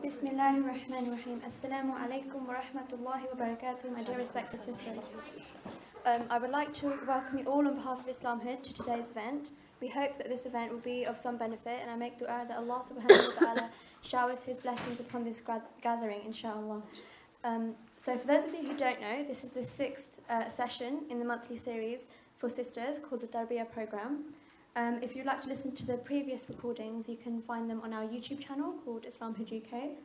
Bismillahirrahmanirrahim. Assalamu alaikum wa rahmatullahi wa barakatuh, my dear respected sisters. I would like to welcome you all on behalf of IslamHood to today's event. We hope that this event will be of some benefit, and I make dua that Allah subhanahu wa ta'ala showers His blessings upon this gathering, inshallah. So for those of you who don't know, this is the 6th session in the monthly series for sisters called the Tarbiya Program. If you'd like to listen to the previous recordings, you can find them on our YouTube channel called IslamHood UK.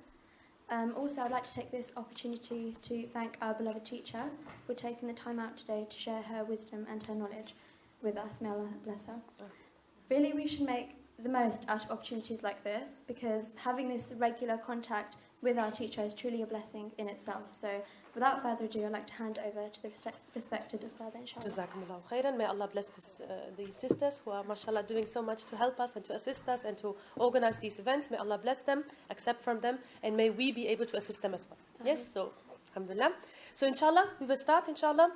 Also, I'd like to take this opportunity to thank our beloved teacher for taking the time out today to share her wisdom and her knowledge with us. May Allah bless her. Really, we should make the most out of opportunities like this, because having this regular contact with our teacher is truly a blessing in itself. So, without further ado, I'd like to hand over to the respected Ustadha, inshallah. Jazakumullahu khairan. May Allah bless these sisters who are, mashallah, doing so much to help us and to assist us and to organize these events. May Allah bless them, accept from them, and may we be able to assist them as well. Yes, so, alhamdulillah. So, inshallah, we will start, inshallah.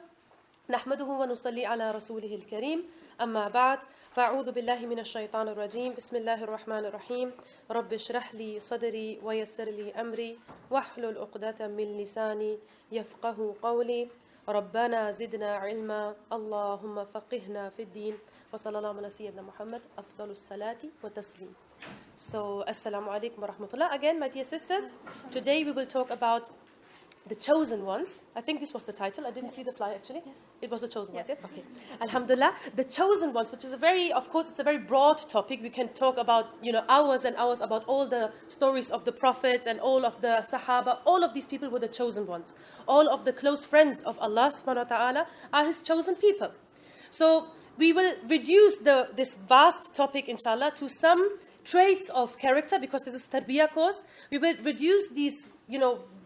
نحمده ونصلي على رسوله الكريم أما بعد فأعوذ بالله من الشيطان الرجيم بسم الله الرحمن الرحيم رب اشرح لي صدري ويسر لي أمري واحلل عقدة من لساني يفقه قولي ربنا زدنا علما اللهم فقهنا في الدين وصلى الله على سيدنا محمد أفضل الصلاة والتسليم. So, assalamu alaikum wa rahmatullah. Again, my dear sisters, today we will talk about the chosen ones. I think this was the title. I didn't see the flyer actually. Yes. It was the chosen ones, yes? Okay. Alhamdulillah. The chosen ones, which is of course, it's a very broad topic. We can talk about, hours and hours about all the stories of the prophets and all of the Sahaba. All of these people were the chosen ones. All of the close friends of Allah subhanahu wa ta'ala are His chosen people. So we will reduce this vast topic, inshallah, to some traits of character, because this is Tarbiya course. We will reduce these,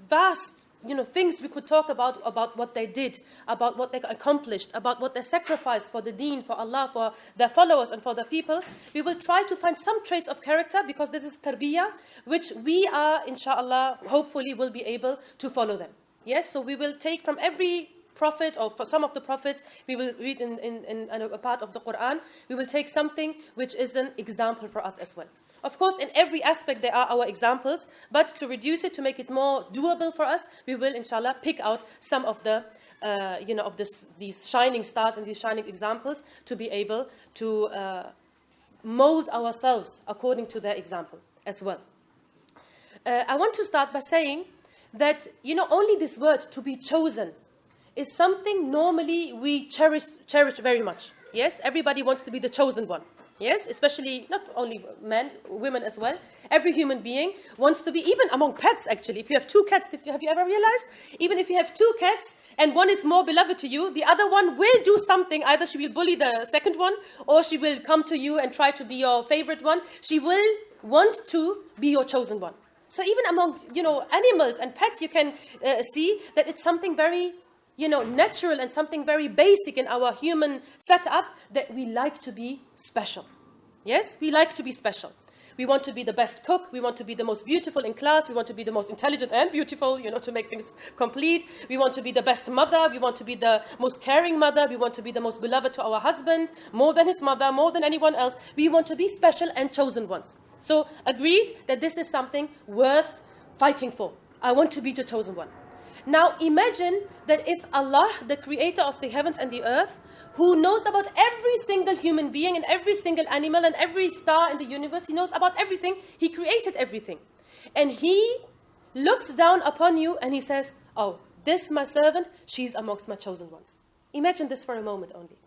vast things we could talk about what they did, about what they accomplished, about what they sacrificed for the deen, for Allah, for their followers and for the people. We will try to find some traits of character, because this is tarbiyah, which we are, inshallah, hopefully will be able to follow them. Yes, so we will take from every prophet, or for some of the prophets, we will read in a part of the Quran, we will take something which is an example for us as well. Of course, in every aspect there are our examples, but to reduce it, to make it more doable for us, we will, inshallah, pick out some of the, these shining stars and these shining examples to be able to mold ourselves according to their example as well. I want to start by saying that, only this word, to be chosen, is something normally we cherish very much. Yes, everybody wants to be the chosen one. Yes, especially not only men, women as well. Every human being wants to be, even among pets actually. If you have 2 cats, have you ever realized? Even if you have 2 cats and one is more beloved to you, the other one will do something. Either she will bully the second one, or she will come to you and try to be your favorite one. She will want to be your chosen one. So even among, animals and pets, you can see that it's something very natural and something very basic in our human setup, that we like to be special. Yes, we like to be special. We want to be the best cook. We want to be the most beautiful in class. We want to be the most intelligent and beautiful, to make things complete. We want to be the best mother. We want to be the most caring mother. We want to be the most beloved to our husband, more than his mother, more than anyone else. We want to be special and chosen ones. So agreed that this is something worth fighting for. I want to be the chosen one. Now imagine that if Allah, the creator of the heavens and the earth, who knows about every single human being and every single animal and every star in the universe, He knows about everything, He created everything. And He looks down upon you and He says, oh, this my servant, she's amongst my chosen ones. Imagine this for a moment only.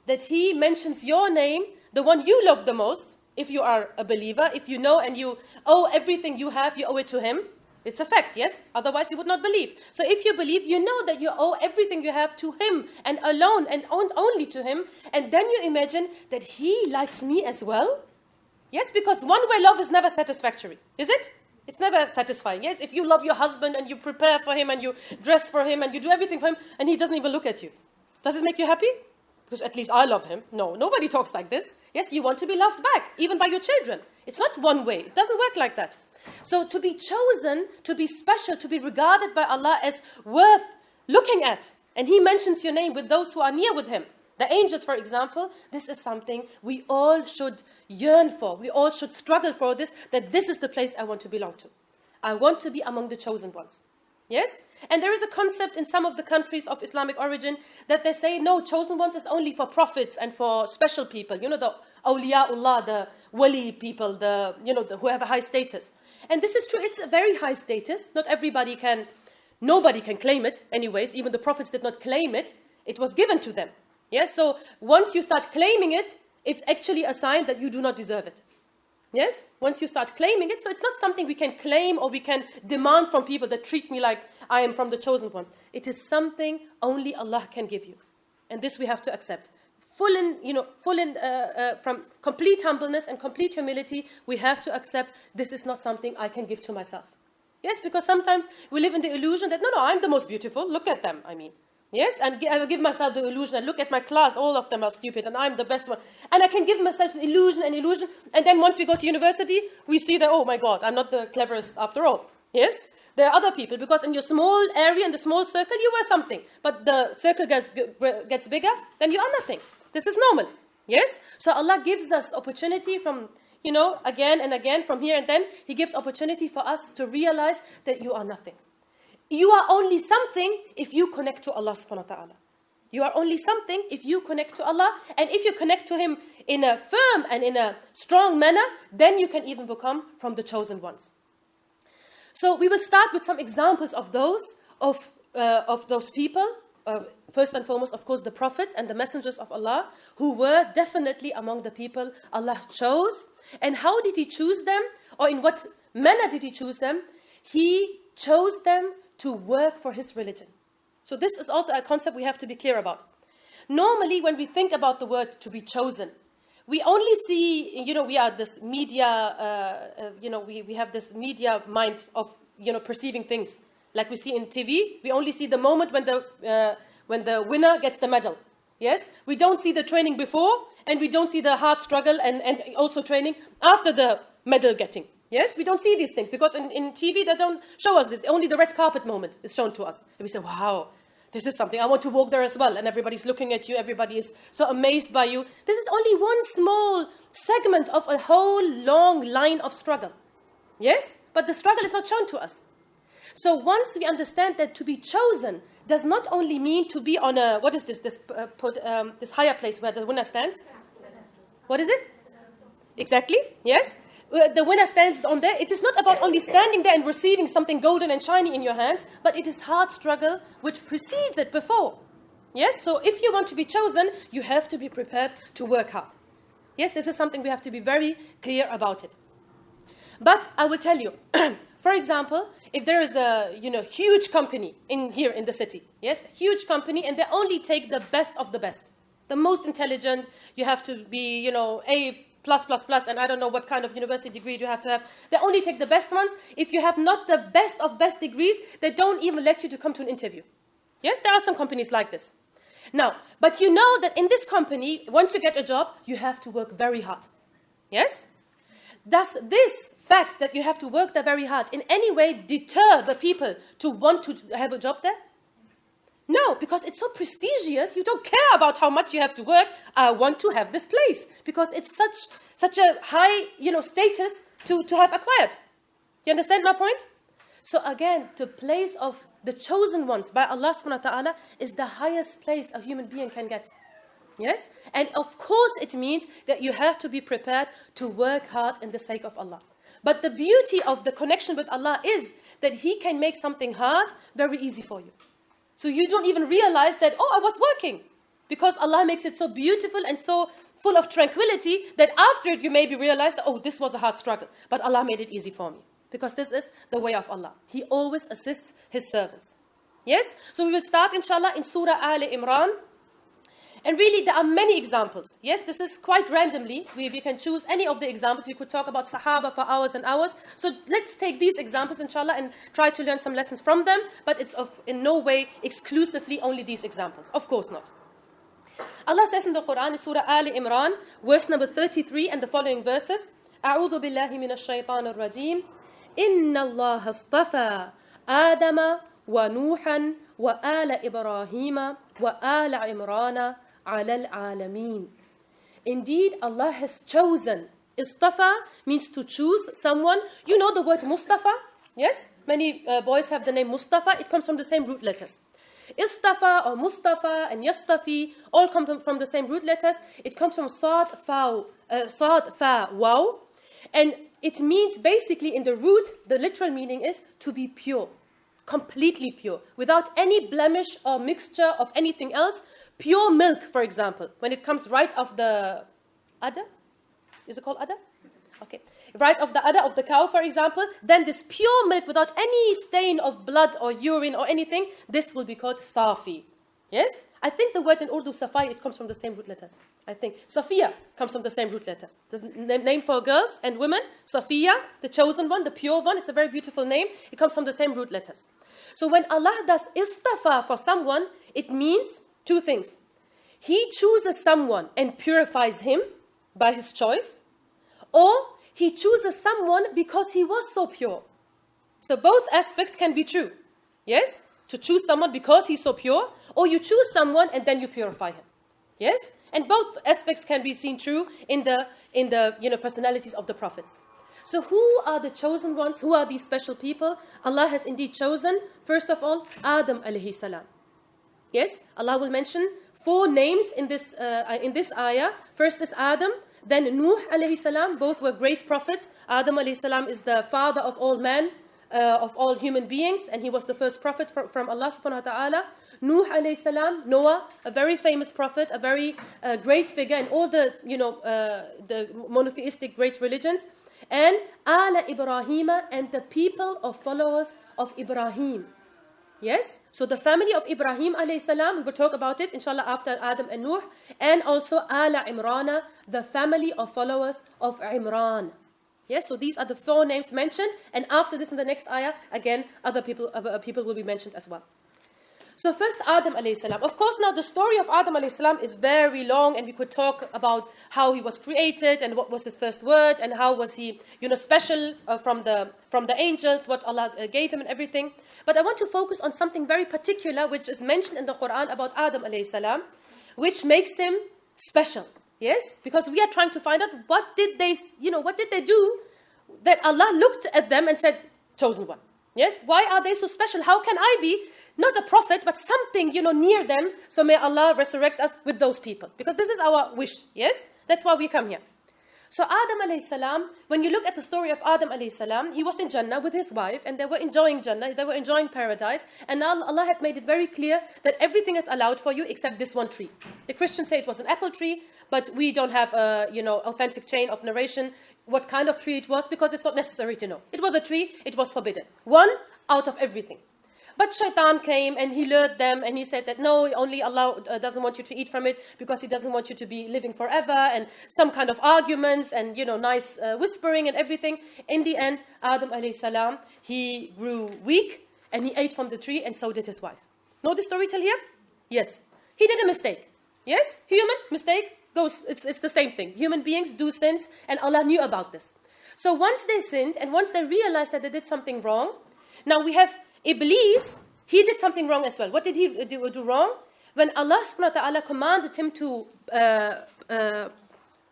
That He mentions your name, the one you love the most, if you are a believer, if you know and you owe everything you have, you owe it to Him. It's a fact, yes? Otherwise you would not believe. So if you believe, you know that you owe everything you have to Him, and alone and only to Him. And then you imagine that He likes me as well. Yes, because one-way love is never satisfactory, is it? It's never satisfying, yes? If you love your husband and you prepare for him and you dress for him and you do everything for him and he doesn't even look at you, does it make you happy? Because at least I love him. No, nobody talks like this. Yes, you want to be loved back, even by your children. It's not one way. It doesn't work like that. So to be chosen, to be special, to be regarded by Allah as worth looking at. And He mentions your name with those who are near with Him. The angels, for example, this is something we all should yearn for. We all should struggle for this, that this is the place I want to belong to. I want to be among the chosen ones. Yes? And there is a concept in some of the countries of Islamic origin that they say, no, chosen ones is only for prophets and for special people. You know, the awliyaullah, the wali people, who have a high status. And this is true, it's a very high status. Nobody can claim it anyways. Even the prophets did not claim it. It was given to them. Yes? So once you start claiming it, it's actually a sign that you do not deserve it. Yes? Once you start claiming it, so it's not something we can claim or we can demand from people that treat me like I am from the chosen ones. It is something only Allah can give you. And this we have to accept. From complete humbleness and complete humility, we have to accept this is not something I can give to myself. Yes, because sometimes we live in the illusion that, no, I'm the most beautiful, look at them, Yes, and I will give myself the illusion, and look at my class, all of them are stupid, and I'm the best one. And I can give myself illusion, and then once we go to university, we see that, oh my God, I'm not the cleverest after all. Yes, there are other people, because in your small area, in the small circle, you were something. But the circle gets bigger, then you are nothing. This is normal. Yes, so Allah gives us opportunity from, again and again, from here and then, He gives opportunity for us to realize that you are nothing. You are only something if you connect to Allah subhanahu wa ta'ala. You are only something if you connect to Allah. And if you connect to Him in a firm and in a strong manner, then you can even become from the chosen ones. So we will start with some examples of those people. First and foremost, of course, the prophets and the messengers of Allah, who were definitely among the people Allah chose. And how did He choose them? Or in what manner did He choose them? He chose them to work for His religion. So this is also a concept we have to be clear about. Normally, when we think about the word to be chosen, we only see, we are this media, we have this media mind of, perceiving things. Like we see in TV, we only see the moment when the winner gets the medal. Yes? We don't see the training before, and we don't see the hard struggle and also training after the medal getting. Yes, we don't see these things because in TV they don't show us this. Only the red carpet moment is shown to us. And we say, wow, this is something. I want to walk there as well. And everybody's looking at you. Everybody is so amazed by you. This is only one small segment of a whole long line of struggle. Yes, but the struggle is not shown to us. So once we understand that to be chosen does not only mean to be on a, what is this higher place where the winner stands? What is it? Exactly, yes. The winner stands on there. It is not about only standing there and receiving something golden and shiny in your hands, but it is hard struggle which precedes it before. Yes, so if you want to be chosen, you have to be prepared to work hard. Yes, this is something we have to be very clear about it. But I will tell you, for example, if there is a huge company here in the city, yes, huge company, and they only take the best of the best, the most intelligent. You have to be, A+++, and I don't know what kind of university degree you have to have. They only take the best ones. If you have not the best of best degrees, they don't even let you to come to an interview. Yes, there are some companies like this. Now, but you know that in this company, once you get a job, you have to work very hard. Yes? Does this fact that you have to work there very hard in any way deter the people to want to have a job there? No, because it's so prestigious, you don't care about how much you have to work. I want to have this place because it's such a high, status to have acquired. You understand my point? So again, the place of the chosen ones by Allah subhanahu wa ta'ala is the highest place a human being can get. Yes? And of course it means that you have to be prepared to work hard in the sake of Allah. But the beauty of the connection with Allah is that He can make something hard very easy for you. So you don't even realize that, I was working. Because Allah makes it so beautiful and so full of tranquility that after it you maybe realize that, this was a hard struggle. But Allah made it easy for me. Because this is the way of Allah. He always assists His servants. Yes? So we will start, inshallah, in Surah Al Imran. And really, there are many examples. Yes, this is quite randomly. We can choose any of the examples. We could talk about Sahaba for hours and hours. So let's take these examples, inshallah, and try to learn some lessons from them. But it's in no way exclusively only these examples. Of course not. Allah says in the Quran, in Surah Al Imran, verse number 33 and the following verses, أعوذ بالله من الشيطان الرجيم إن الله اصطفى آدم ونوحا وآل إبراهيم وآل عمران على العالمين. Indeed, Allah has chosen. Istafa means to choose someone. You know the word Mustafa? Yes? Many boys have the name Mustafa. It comes from the same root letters. Istafa or Mustafa and Yastafi all come from the same root letters. It comes from Sad, Fa, Waw. And it means basically in the root, the literal meaning is to be pure. Completely pure. Without any blemish or mixture of anything else. Pure milk, for example. When it comes right off the udder. Is it called udder? Okay. Right of the udder of the cow, for example, then this pure milk without any stain of blood or urine or anything, this will be called Safi. Yes? I think the word in Urdu, Safai, it comes from the same root letters. I think. Safiya comes from the same root letters. The name for girls and women, Safiya, the chosen one, the pure one, it's a very beautiful name. It comes from the same root letters. So when Allah does istafa for someone, it means two things. He chooses someone and purifies him by his choice, or he chooses someone because he was so pure. So both aspects can be true. Yes? To choose someone because he's so pure, or you choose someone and then you purify him. Yes? And both aspects can be seen true in the personalities of the prophets. So who are the chosen ones? Who are these special people? Allah has indeed chosen, first of all, Adam alayhi salam. Yes? Allah will mention 4 names in this ayah. First is Adam. Then Nuh alayhi salam, both were great prophets. Adam alayhi salam is the father of all men, of all human beings, and he was the first prophet from Allah subhanahu wa ta'ala. Nuh alayhi salam, Noah, a very famous prophet, a very great figure in all the monotheistic great religions. And Ala Ibrahima, and the people of followers of Ibrahim. Yes? So the family of Ibrahim alayhi salam, we will talk about it inshallah after Adam and Nuh. And also Ala Imrana, the family of followers of Imran. Yes? So these are the 4 names mentioned. And after this in the next ayah, again, other people will be mentioned as well. So first Adam alayhi salam. Of course now the story of Adam alayhi salam is very long, and we could talk about how he was created and what was his first word and how was he special from the angels, what Allah gave him and everything. But I want to focus on something very particular which is mentioned in the Quran about Adam alayhi salam, which makes him special. Yes? Because we are trying to find out what did they do that Allah looked at them and said, chosen one. Yes? Why are they so special? How can I be not a prophet, but something, near them. So may Allah resurrect us with those people. Because this is our wish, yes? That's why we come here. So Adam alayhi salam, when you look at the story of Adam alayhi salam, he was in Jannah with his wife, and they were enjoying Jannah, they were enjoying paradise. And now Allah had made it very clear that everything is allowed for you except this one tree. The Christians say it was an apple tree, but we don't have a, authentic chain of narration what kind of tree it was, because it's not necessary to know. It was a tree, it was forbidden. One out of everything. But shaitan came and he lured them and he said that no, only Allah doesn't want you to eat from it because he doesn't want you to be living forever, and some kind of arguments and nice whispering and everything. In the end, Adam alayhi salam, he grew weak and he ate from the tree, and so did his wife. Know the story till here? Yes. He did a mistake. Yes? Human mistake goes, it's the same thing. Human beings do sins, and Allah knew about this. So once they sinned and once they realized that they did something wrong, now we have Iblis, he did something wrong as well. What did he do wrong? When Allah subhanahu wa ta'ala commanded him to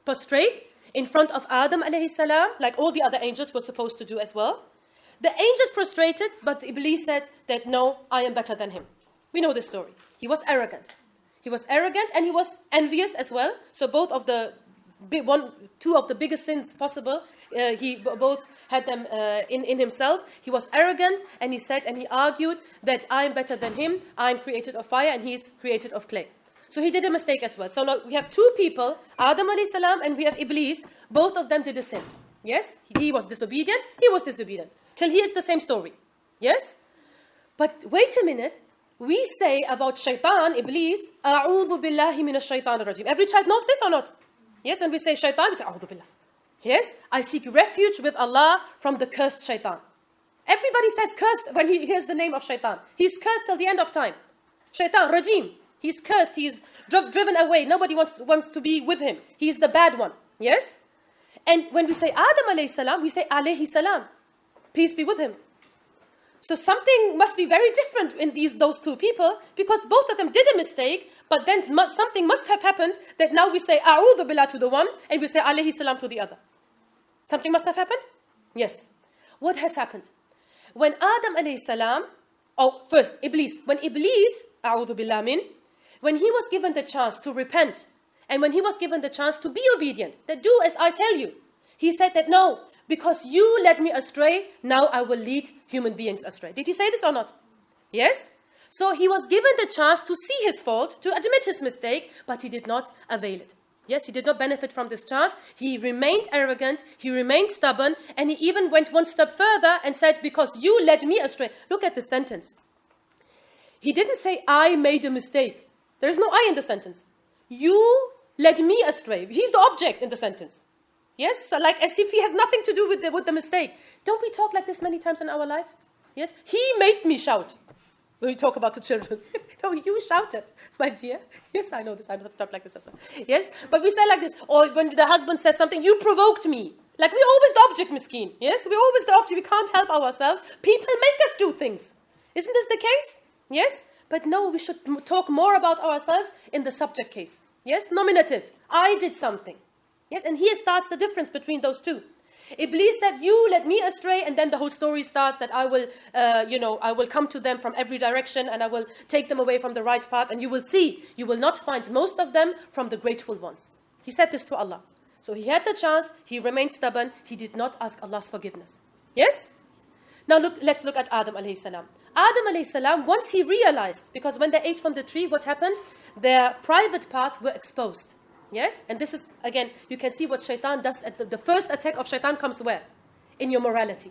prostrate in front of Adam alayhi salam, like all the other angels were supposed to do as well, the angels prostrated, but Iblis said that no, I am better than him. We know this story. He was arrogant. He was arrogant and he was envious as well. So both of two of the biggest sins possible, he both had them in himself. He was arrogant, and he said and he argued that I am better than him. I am created of fire and he is created of clay. So he did a mistake as well. So now we have 2 people, Adam alayhi salam and we have Iblis. Both of them did a sin. Yes? He was disobedient. He was disobedient. Till here it's the same story. Yes? But wait a minute. We say about shaitan, Iblis, A'udhu billahi minash shaitan rajim. Every child knows this or not? Yes, when we say shaitan, we say A'udhu billah. Yes, I seek refuge with Allah from the cursed shaitan. Everybody says cursed when he hears the name of shaitan. He's cursed till the end of time. Shaitan, rajim. He's cursed. He's driven away. Nobody wants to be with him. He's the bad one. Yes? And when we say Adam alayhi salam, we say alayhi salam. Peace be with him. So something must be very different in those 2 people, because both of them did a mistake, but then something must have happened that now we say a'udhu billah to the one and we say alayhi salam to the other. Something must have happened? Yes. What has happened? When Adam alayhi salam, first, Iblis. When Iblis, a'udhu billah min, when he was given the chance to repent, and when he was given the chance to be obedient, that do as I tell you, he said that no, because you led me astray, now I will lead human beings astray. Did he say this or not? Yes? So he was given the chance to see his fault, to admit his mistake, but he did not avail it. Yes, he did not benefit from this chance. He remained arrogant, he remained stubborn, and he even went one step further and said, because you led me astray. Look at the sentence. He didn't say, I made a mistake. There is no I in the sentence. You led me astray. He's the object in the sentence. Yes, so like as if he has nothing to do with the mistake. Don't we talk like this many times in our life? Yes, he made me shout. When we talk about the children. No, you shouted, my dear. Yes, I know this. I know how to talk like this as well. Yes, but we say like this. Or when the husband says something, you provoked me. Like we're always the object, miskin. Yes, we're always the object. We can't help ourselves. People make us do things. Isn't this the case? Yes, but no, we should talk more about ourselves in the subject case. Yes, nominative. I did something. Yes, and here starts the difference between those two. Iblis said, you led me astray, and then the whole story starts that I will come to them from every direction and I will take them away from the right path, and you will see, you will not find most of them from the grateful ones. He said this to Allah. So he had the chance, he remained stubborn, he did not ask Allah's forgiveness. Yes? Now let's look at Adam alayhi salam. Adam alayhi salam, once he realized, because when they ate from the tree, what happened? Their private parts were exposed. Yes? And this is, again, you can see what shaitan does. The first attack of shaitan comes where? In your morality.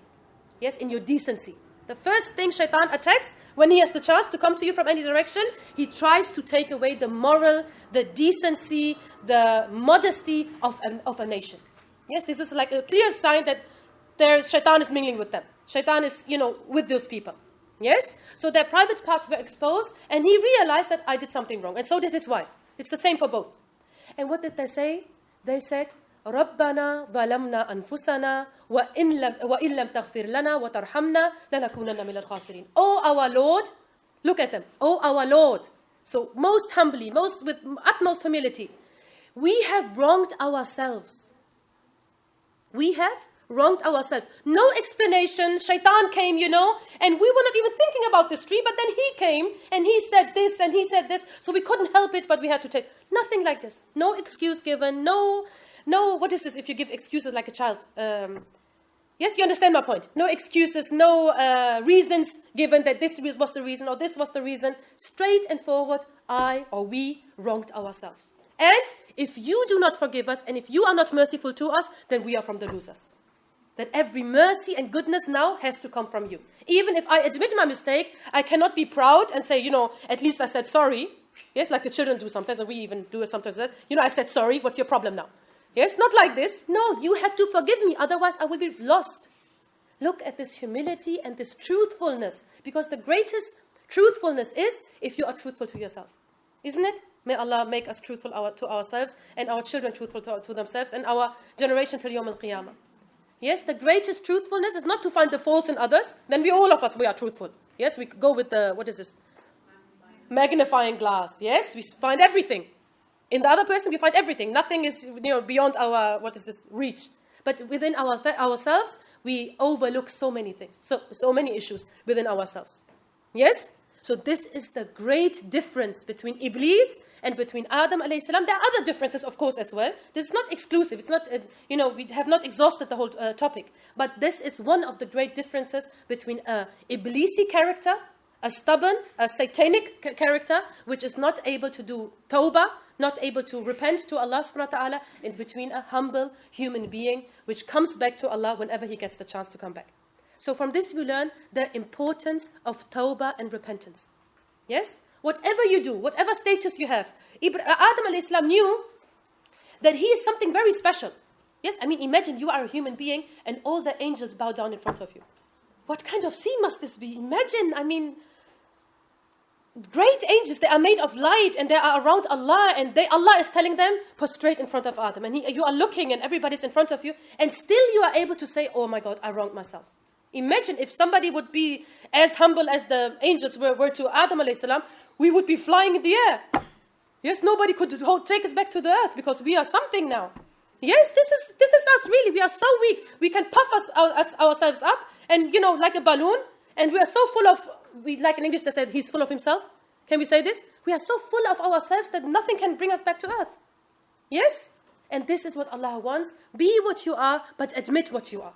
Yes, in your decency. The first thing shaitan attacks, when he has the chance to come to you from any direction, he tries to take away the moral, the decency, the modesty of a nation. Yes, this is like a clear sign that shaitan is mingling with them. Shaitan is, with those people. Yes? So their private parts were exposed, and he realized that I did something wrong. And so did his wife. It's the same for both. And what did they say? They said, رَبَّنَا ظَلَمْنَا أَنفُسَنَا وَإِن لَمْ تَغْفِرْ لَنَا وَتَرْحَمْنَا لَنَكُونَنَّ مِنَ الْخَاسِرِينَ. Oh our Lord, look at them. Oh our Lord. So most humbly, with utmost humility, we have wronged ourselves. We have wronged ourselves. No explanation. Shaitan came, and we were not even thinking about this tree, but then he came and he said this and he said this, so we couldn't help it, but we had to take. Nothing like this. No excuse given. No, what is this if you give excuses like a child? Yes, you understand my point. No excuses, no reasons given that this was the reason or this was the reason. Straight and forward, we wronged ourselves. And if you do not forgive us and if you are not merciful to us, then we are from the losers. That every mercy and goodness now has to come from you. Even if I admit my mistake, I cannot be proud and say, at least I said sorry. Yes, like the children do sometimes, and we even do it sometimes. I said sorry, what's your problem now? Yes, not like this. No, you have to forgive me, otherwise I will be lost. Look at this humility and this truthfulness, because the greatest truthfulness is if you are truthful to yourself. Isn't it? May Allah make us truthful to ourselves and our children truthful to themselves and our generation till Yawm al-Qiyamah. Yes, the greatest truthfulness is not to find the faults in others. Then we are truthful. Yes, we go with the, what is this? Magnifying glass. Yes, we find everything. In the other person, we find everything. Nothing is beyond our, reach. But within ourselves, we overlook so many things. So many issues within ourselves. Yes? So this is the great difference between Iblis and between Adam alayhi salam. There are other differences, of course, as well. This is not exclusive. It's not, we have not exhausted the whole topic. But this is one of the great differences between a Iblisi character, a stubborn, a satanic character, which is not able to do tawbah, not able to repent to Allah subhanahu wa ta'ala, in between a humble human being, which comes back to Allah whenever he gets the chance to come back. So from this we learn the importance of tawbah and repentance. Yes? Whatever you do, whatever status you have, Adam alayhi salam knew that he is something very special. Yes, imagine you are a human being and all the angels bow down in front of you. What kind of scene must this be? Imagine, great angels, they are made of light and they are around Allah, and Allah is telling them, prostrate in front of Adam. And you are looking and everybody's in front of you, and still you are able to say, oh my God, I wronged myself. Imagine if somebody would be as humble as the angels were to Adam alayhi salam, we would be flying in the air. Yes, nobody could take us back to the earth because we are something now. Yes, this is us really. We are so weak. We can puff ourselves up and, like a balloon. And we are so full of, like in English they said, he's full of himself. Can we say this? We are so full of ourselves that nothing can bring us back to earth. Yes? And this is what Allah wants. Be what you are, but admit what you are.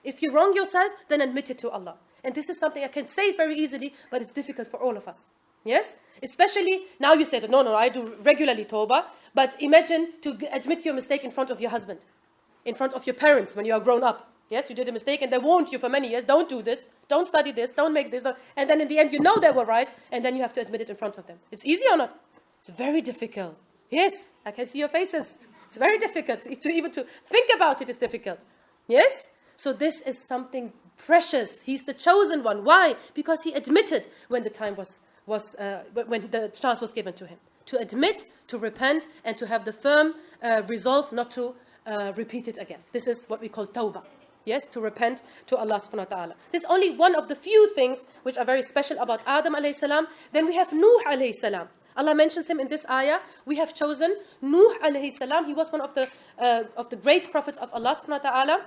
If you wrong yourself, then admit it to Allah. And this is something I can say it very easily, but it's difficult for all of us. Yes? Especially, now you say, no, I do regularly tawbah. But imagine to admit your mistake in front of your husband, in front of your parents when you are grown up. Yes, you did a mistake and they warned you for many years, don't do this, don't study this, don't make this. And then in the end, you know they were right, and then you have to admit it in front of them. It's easy or not? It's very difficult. Yes, I can see your faces. It's very difficult. Even to think about it is difficult. Yes? So this is something precious. He's the chosen one. Why? Because he admitted when the time when the chance was given to him. To admit, to repent, and to have the firm resolve not to repeat it again. This is what we call tawbah. Yes, to repent to Allah subhanahu wa ta'ala. This is only one of the few things which are very special about Adam alayhi salam. Then we have Nuh alayhi salam. Allah mentions him in this ayah. We have chosen Nuh alayhi salam. He was one of the great prophets of Allah subhanahu wa ta'ala.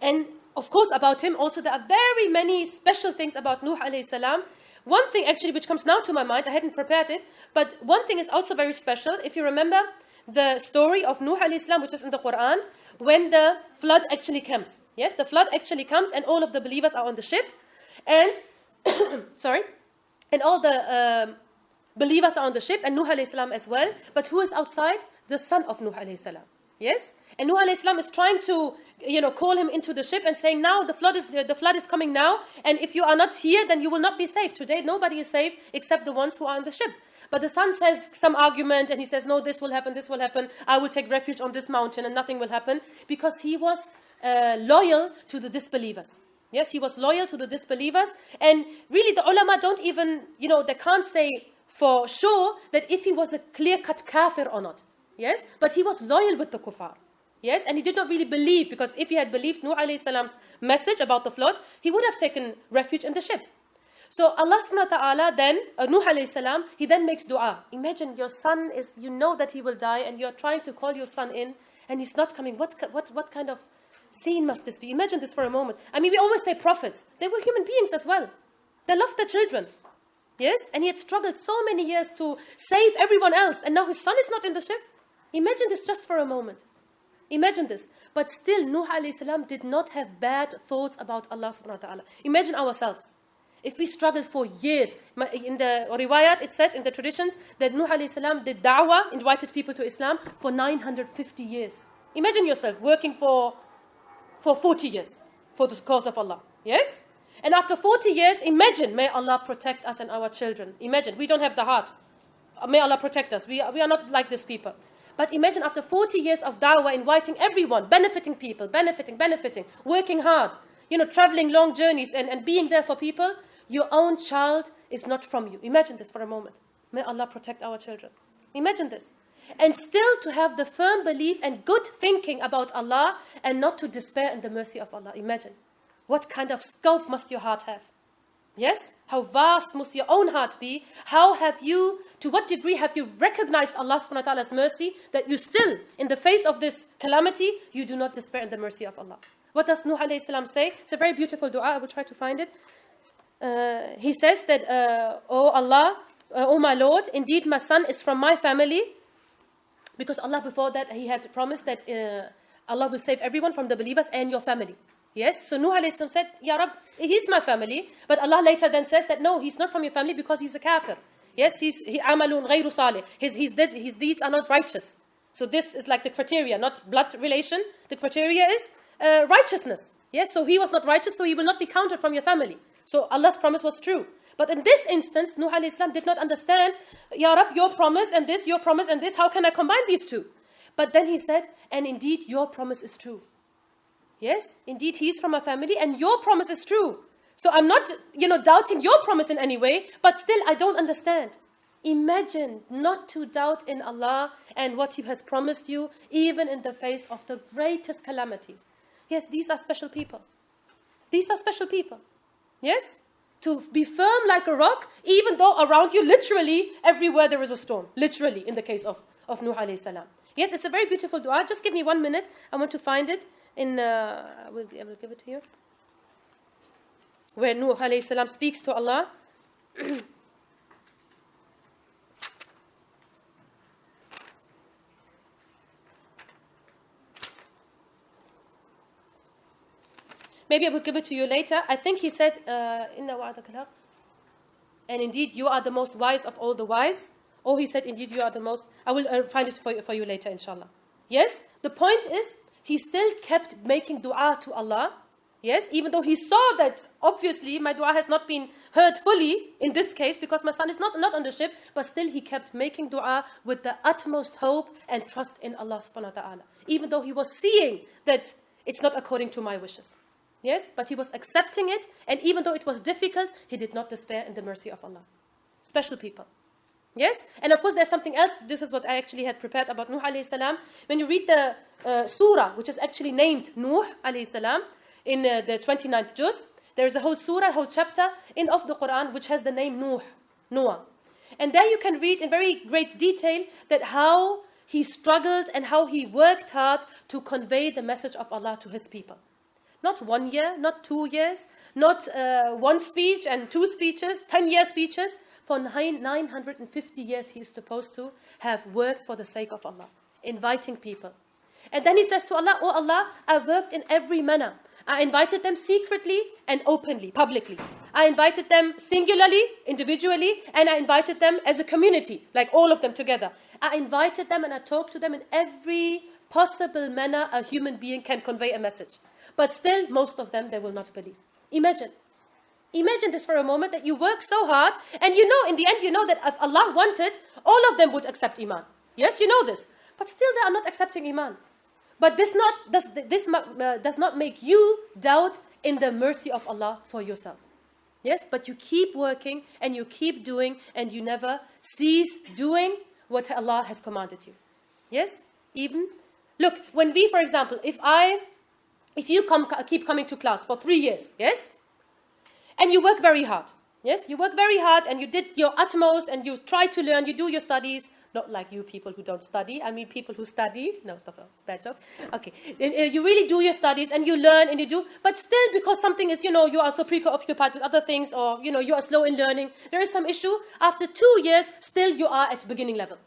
And of course about him also there are very many special things about Nuh alayhi salam. One thing actually which comes now to my mind, I hadn't prepared it, but one thing is also very special. If you remember the story of Nuh alayhi salam, which is in the Quran, when the flood actually comes. Yes, the flood actually comes and all of the believers are on the ship. And, and all the believers are on the ship and Nuh alayhi salam as well. But who is outside? The son of Nuh alayhi salam. Yes? And Nuh alayhi salam is trying to, call him into the ship and saying, now the flood is coming now. And if you are not here, then you will not be safe. Today, nobody is safe except the ones who are on the ship. But the son says some argument and he says, no, this will happen. I will take refuge on this mountain and nothing will happen. Because he was loyal to the disbelievers. Yes, he was loyal to the disbelievers. And really the ulama don't even, they can't say for sure that if he was a clear-cut kafir or not. Yes, but he was loyal with the kuffar. Yes, and he did not really believe, because if he had believed Nuh alayhi salam's message about the flood, he would have taken refuge in the ship. So Allah subhanahu wa ta'ala then, Nuh alayhi salam, he then makes dua. Imagine your son is, you know that he will die and you're trying to call your son in and he's not coming. What kind of scene must this be? Imagine this for a moment. I mean, we always say prophets. They were human beings as well. They loved their children. Yes, and he had struggled so many years to save everyone else and now his son is not in the ship. Imagine this just for a moment. Imagine this. But still, Nuh alayhi salam did not have bad thoughts about Allah subhanahu wa ta'ala. Imagine ourselves. If we struggled for years, in the riwayat it says in the traditions that Nuh alayhi salam did da'wah, invited people to Islam for 950 years. Imagine yourself working for 40 years for the cause of Allah. Yes? And after 40 years, imagine, may Allah protect us and our children. Imagine, we don't have the heart. May Allah protect us. We are not like these people. But imagine after 40 years of da'wah, inviting everyone, benefiting people, benefiting, working hard, traveling long journeys and being there for people, your own child is not from you. Imagine this for a moment. May Allah protect our children. Imagine this. And still to have the firm belief and good thinking about Allah and not to despair in the mercy of Allah. Imagine. What kind of scope must your heart have? Yes? How vast must your own heart be? To what degree have you recognized Allah subhanahu wa ta'ala's mercy that you still, in the face of this calamity, you do not despair in the mercy of Allah? What does Nuh alayhi salam say? It's a very beautiful dua. I will try to find it. He says that, Oh Allah, oh my Lord, indeed my son is from my family. Because Allah before that, he had promised that Allah will save everyone from the believers and your family. Yes, so Nuh alayhi salam said, Ya Rab, he's my family. But Allah later then says that no, he's not from your family because he's a kafir. Yes, he's amalun ghayru salih. His deeds are not righteous. So this is like the criteria, not blood relation. The criteria is righteousness. Yes, so he was not righteous, so he will not be counted from your family. So Allah's promise was true. But in this instance, Nuh alayhi salam did not understand, Ya Rab, your promise and this, your promise and this, how can I combine these two? But then he said, and indeed your promise is true. Yes, indeed he is from my family and your promise is true. So I'm not, doubting your promise in any way, but still I don't understand. Imagine not to doubt in Allah and what He has promised you, even in the face of the greatest calamities. Yes, these are special people. These are special people. Yes? To be firm like a rock, even though around you, literally, everywhere there is a storm. Literally, in the case of Nuh alayhi salam. Yes, it's a very beautiful dua. Just give me 1 minute. I want to find it in, I will give it to you. Where Nuh alayhi salam speaks to Allah. Maybe I will give it to you later. I think he said, Inna wa'adaka al-haq. And indeed, you are the most wise of all the wise. Or he said, indeed, you are the most... I will find it for you later, inshallah. Yes, the point is, he still kept making dua to Allah. Yes, even though he saw that, obviously, my dua has not been heard fully in this case, because my son is not on the ship, but still he kept making dua with the utmost hope and trust in Allah subhanahu wa ta'ala. Even though he was seeing that it's not according to my wishes. Yes, but he was accepting it, and even though it was difficult, he did not despair in the mercy of Allah. Special people. Yes, and of course there's something else. This is what I actually had prepared about Nuh alayhi salam. When you read the surah, which is actually named Nuh alayhi salam, in the 29th juz, there is a whole surah, a whole chapter of the Quran, which has the name Noah. And there you can read in very great detail that how he struggled and how he worked hard to convey the message of Allah to his people. Not 1 year, not 2 years, not one speech and 2 speeches, 10-year speeches. For 950 years he is supposed to have worked for the sake of Allah, inviting people. And then he says to Allah, "Oh Allah, I worked in every manner. I invited them secretly and openly, publicly. I invited them singularly, individually, and I invited them as a community, like all of them together. I invited them and I talked to them in every possible manner a human being can convey a message. But still, most of them, they will not believe." Imagine this for a moment, that you work so hard, and you know, in the end, you know that if Allah wanted, all of them would accept Iman. Yes, you know this. But still, they are not accepting Iman. But this does not make you doubt in the mercy of Allah for yourself. Yes, but you keep working, and you keep doing, and you never cease doing what Allah has commanded you. Yes, even, look, when we, for example, if you keep coming to class for 3 years, yes? And you work very hard. Yes, you work very hard and you did your utmost and you try to learn, you do your studies. Not like you people who don't study. I mean people who study. No, stop, bad joke. Okay, you really do your studies and you learn and you do. But still, because something is, you are so preoccupied with other things, or, you are slow in learning, there is some issue. After 2 years, still you are at beginning level.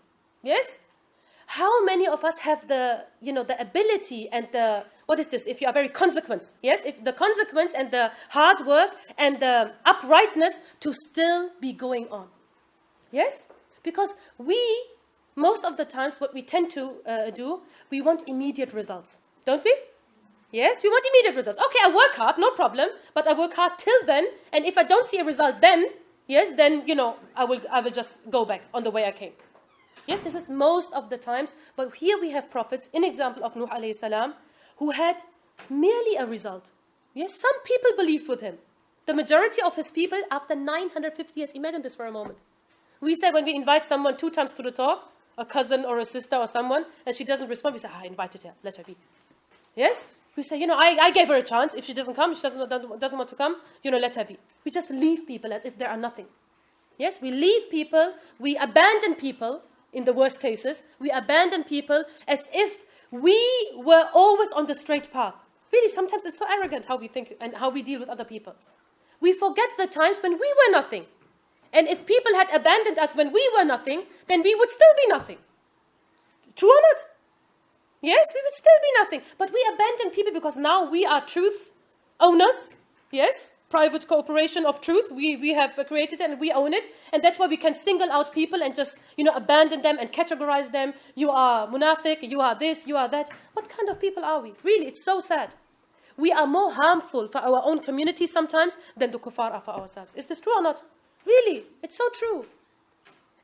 Yes? How many of us have the ability and the, what is this? If you are very consequent, yes? If the consequence and the hard work and the uprightness to still be going on. Yes? Because most of the times, what we tend to do, we want immediate results. Don't we? Yes, we want immediate results. Okay, I work hard, no problem. But I work hard till then. And if I don't see a result then, yes, then, I will just go back on the way I came. Yes, this is most of the times, but here we have prophets, in example of Nuh alayhi salam, who had merely a result. Yes, some people believed with him. The majority of his people, after 950 years, imagine this for a moment. We say when we invite someone 2 times to the talk, a cousin or a sister or someone, and she doesn't respond, we say, I invited her, let her be. Yes? We say, I gave her a chance. If she doesn't come, if she doesn't want to come, let her be. We just leave people as if there are nothing. Yes, we leave people, we abandon people. In the worst cases, we abandon people as if we were always on the straight path. Really, sometimes it's so arrogant how we think and how we deal with other people. We forget the times when we were nothing. And if people had abandoned us when we were nothing, then we would still be nothing. True or not? Yes, we would still be nothing. But we abandon people because now we are truth owners. Yes? Private cooperation of truth, we have created it and we own it, and that's why we can single out people and just abandon them and categorize them. You are munafiq, you are this, you are that. What kind of people are we? Really, it's so sad. We are more harmful for our own community sometimes than the kuffar are for ourselves. Is this true or not? Really, it's so true.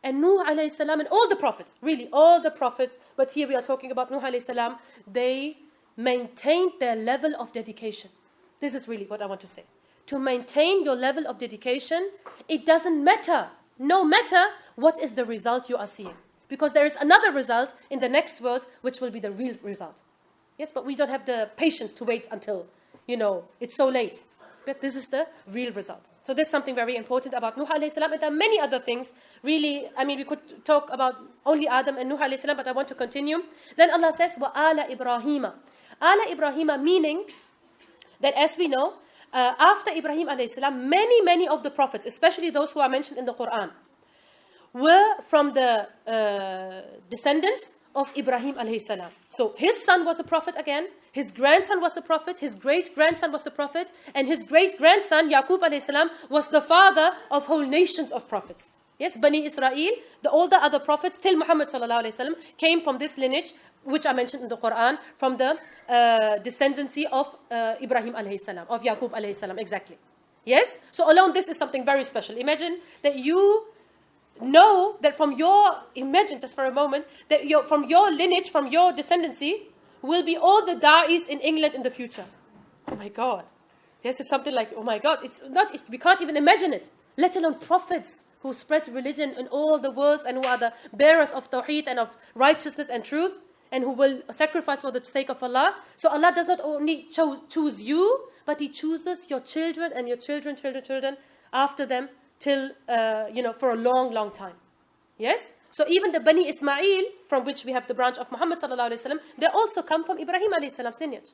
And Nuh alayhi salam and all the prophets, really all the prophets, but here we are talking about Nuh alayhi salam, they maintained their level of dedication. This is really what I want to say. To maintain your level of dedication, it doesn't matter, no matter what is the result you are seeing. Because there is another result in the next world, which will be the real result. Yes, but we don't have the patience to wait until, it's so late. But this is the real result. So this is something very important about Nuh alayhi salam. And there are many other things. Really, I mean, we could talk about only Adam and Nuh alayhi salam, but I want to continue. Then Allah says, وَآلَ إِبْرَاهِيمَ. Ala Ibrahima, meaning that, as we know, after Ibrahim alayhi salam, many of the prophets, especially those who are mentioned in the Quran, were from the descendants of Ibrahim alayhi salam. So his son was a prophet again, his grandson was a prophet, his great-grandson was a prophet, and his great-grandson, Yaqub alayhi salam, was the father of whole nations of prophets. Yes, Bani Israel, all the other prophets, till Muhammad sallallahu alayhi wasallam, came from this lineage, which I mentioned in the Quran, from the descendancy of Ibrahim alayhi salam, of Yaqub alayhi salam, exactly. Yes? So alone, this is something very special. Imagine that you know that imagine just for a moment, that from your lineage, from your descendancy, will be all the da'is in England in the future. Oh my God. Yes, it's something like, oh my God, we can't even imagine it. Let alone prophets who spread religion in all the worlds and who are the bearers of tawheed and of righteousness and truth, and who will sacrifice for the sake of Allah. So Allah does not only choose you, but He chooses your children and your children after them till, for a long time. Yes? So even the Bani Ismail, from which we have the branch of Muhammad sallallahu alaihi wasallam, they also come from Ibrahim alayhi salam's lineage.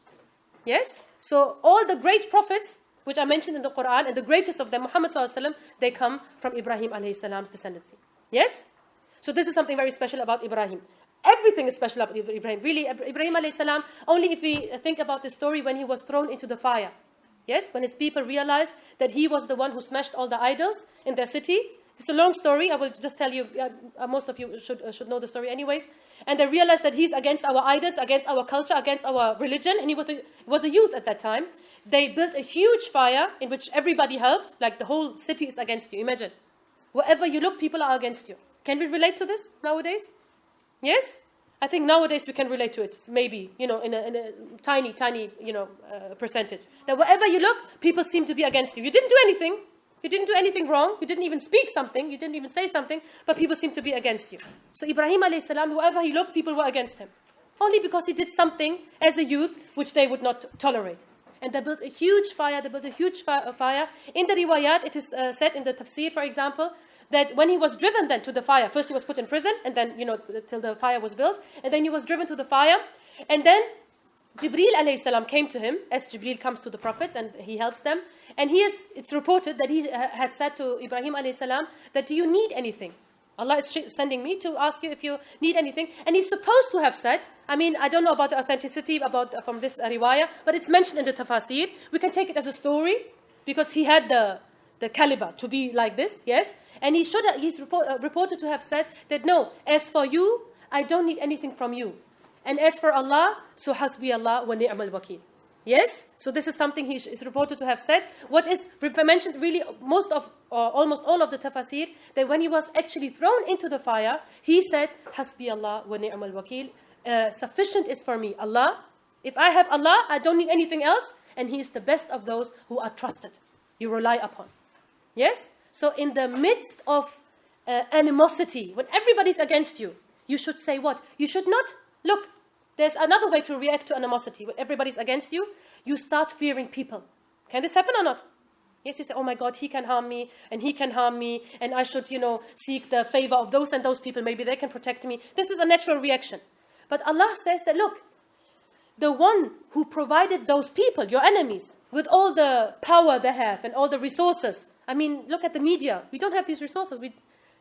Yes? So all the great prophets, which are mentioned in the Quran, and the greatest of them, Muhammad sallallahu alaihi wasallam, they come from Ibrahim alayhi salam's descendancy. Yes? So this is something very special about Ibrahim. Everything is special about Ibrahim. Really, Ibrahim alayhi salam, only if we think about the story when he was thrown into the fire. Yes? When his people realized that he was the one who smashed all the idols in their city. It's a long story. I will just tell you, most of you should know the story anyways. And they realized that he's against our idols, against our culture, against our religion. And he was a youth at that time. They built a huge fire in which everybody helped. Like the whole city is against you. Imagine. Wherever you look, people are against you. Can we relate to this nowadays? Yes? I think nowadays we can relate to it. Maybe, in a tiny, percentage. That wherever you look, people seem to be against you. You didn't do anything. You didn't do anything wrong. You didn't even speak something. You didn't even say something. But people seem to be against you. So Ibrahim alayhi salam, wherever he looked, people were against him. Only because he did something as a youth which they would not tolerate. And they built a huge fire. They built a huge fire. In the riwayat, it is said in the tafsir, for example, that when he was driven then to the fire, first he was put in prison, and then, till the fire was built, and then he was driven to the fire, and then Jibreel alayhi salam came to him, as Jibreel comes to the prophets, and he helps them, and it's reported that he had said to Ibrahim alayhi salam, that do you need anything? Allah is sending me to ask you if you need anything. And he's supposed to have said, I don't know about the authenticity from this riwayah, but it's mentioned in the tafasir. We can take it as a story, because he had the caliber to be like this, yes? And he's reported to have said that, no, as for you, I don't need anything from you. And as for Allah, so hasbi Allah wa ni'mal wakeel. Yes? So this is something he is reported to have said. What is mentioned really almost all of the tafasir, that when he was actually thrown into the fire, he said, hasbi Allah wa ni'mal wakeel. Sufficient is for me Allah. If I have Allah, I don't need anything else. And He is the best of those who are trusted. You rely upon. Yes? So in the midst of animosity, when everybody's against you, you should say what? You should not, look, there's another way to react to animosity. When everybody's against you, you start fearing people. Can this happen or not? Yes, you say, oh my God, he can harm me, and he can harm me, and I should, seek the favor of those and those people. Maybe they can protect me. This is a natural reaction. But Allah says that, look, the one who provided those people, your enemies, with all the power they have and all the resources. Look at the media. We don't have these resources.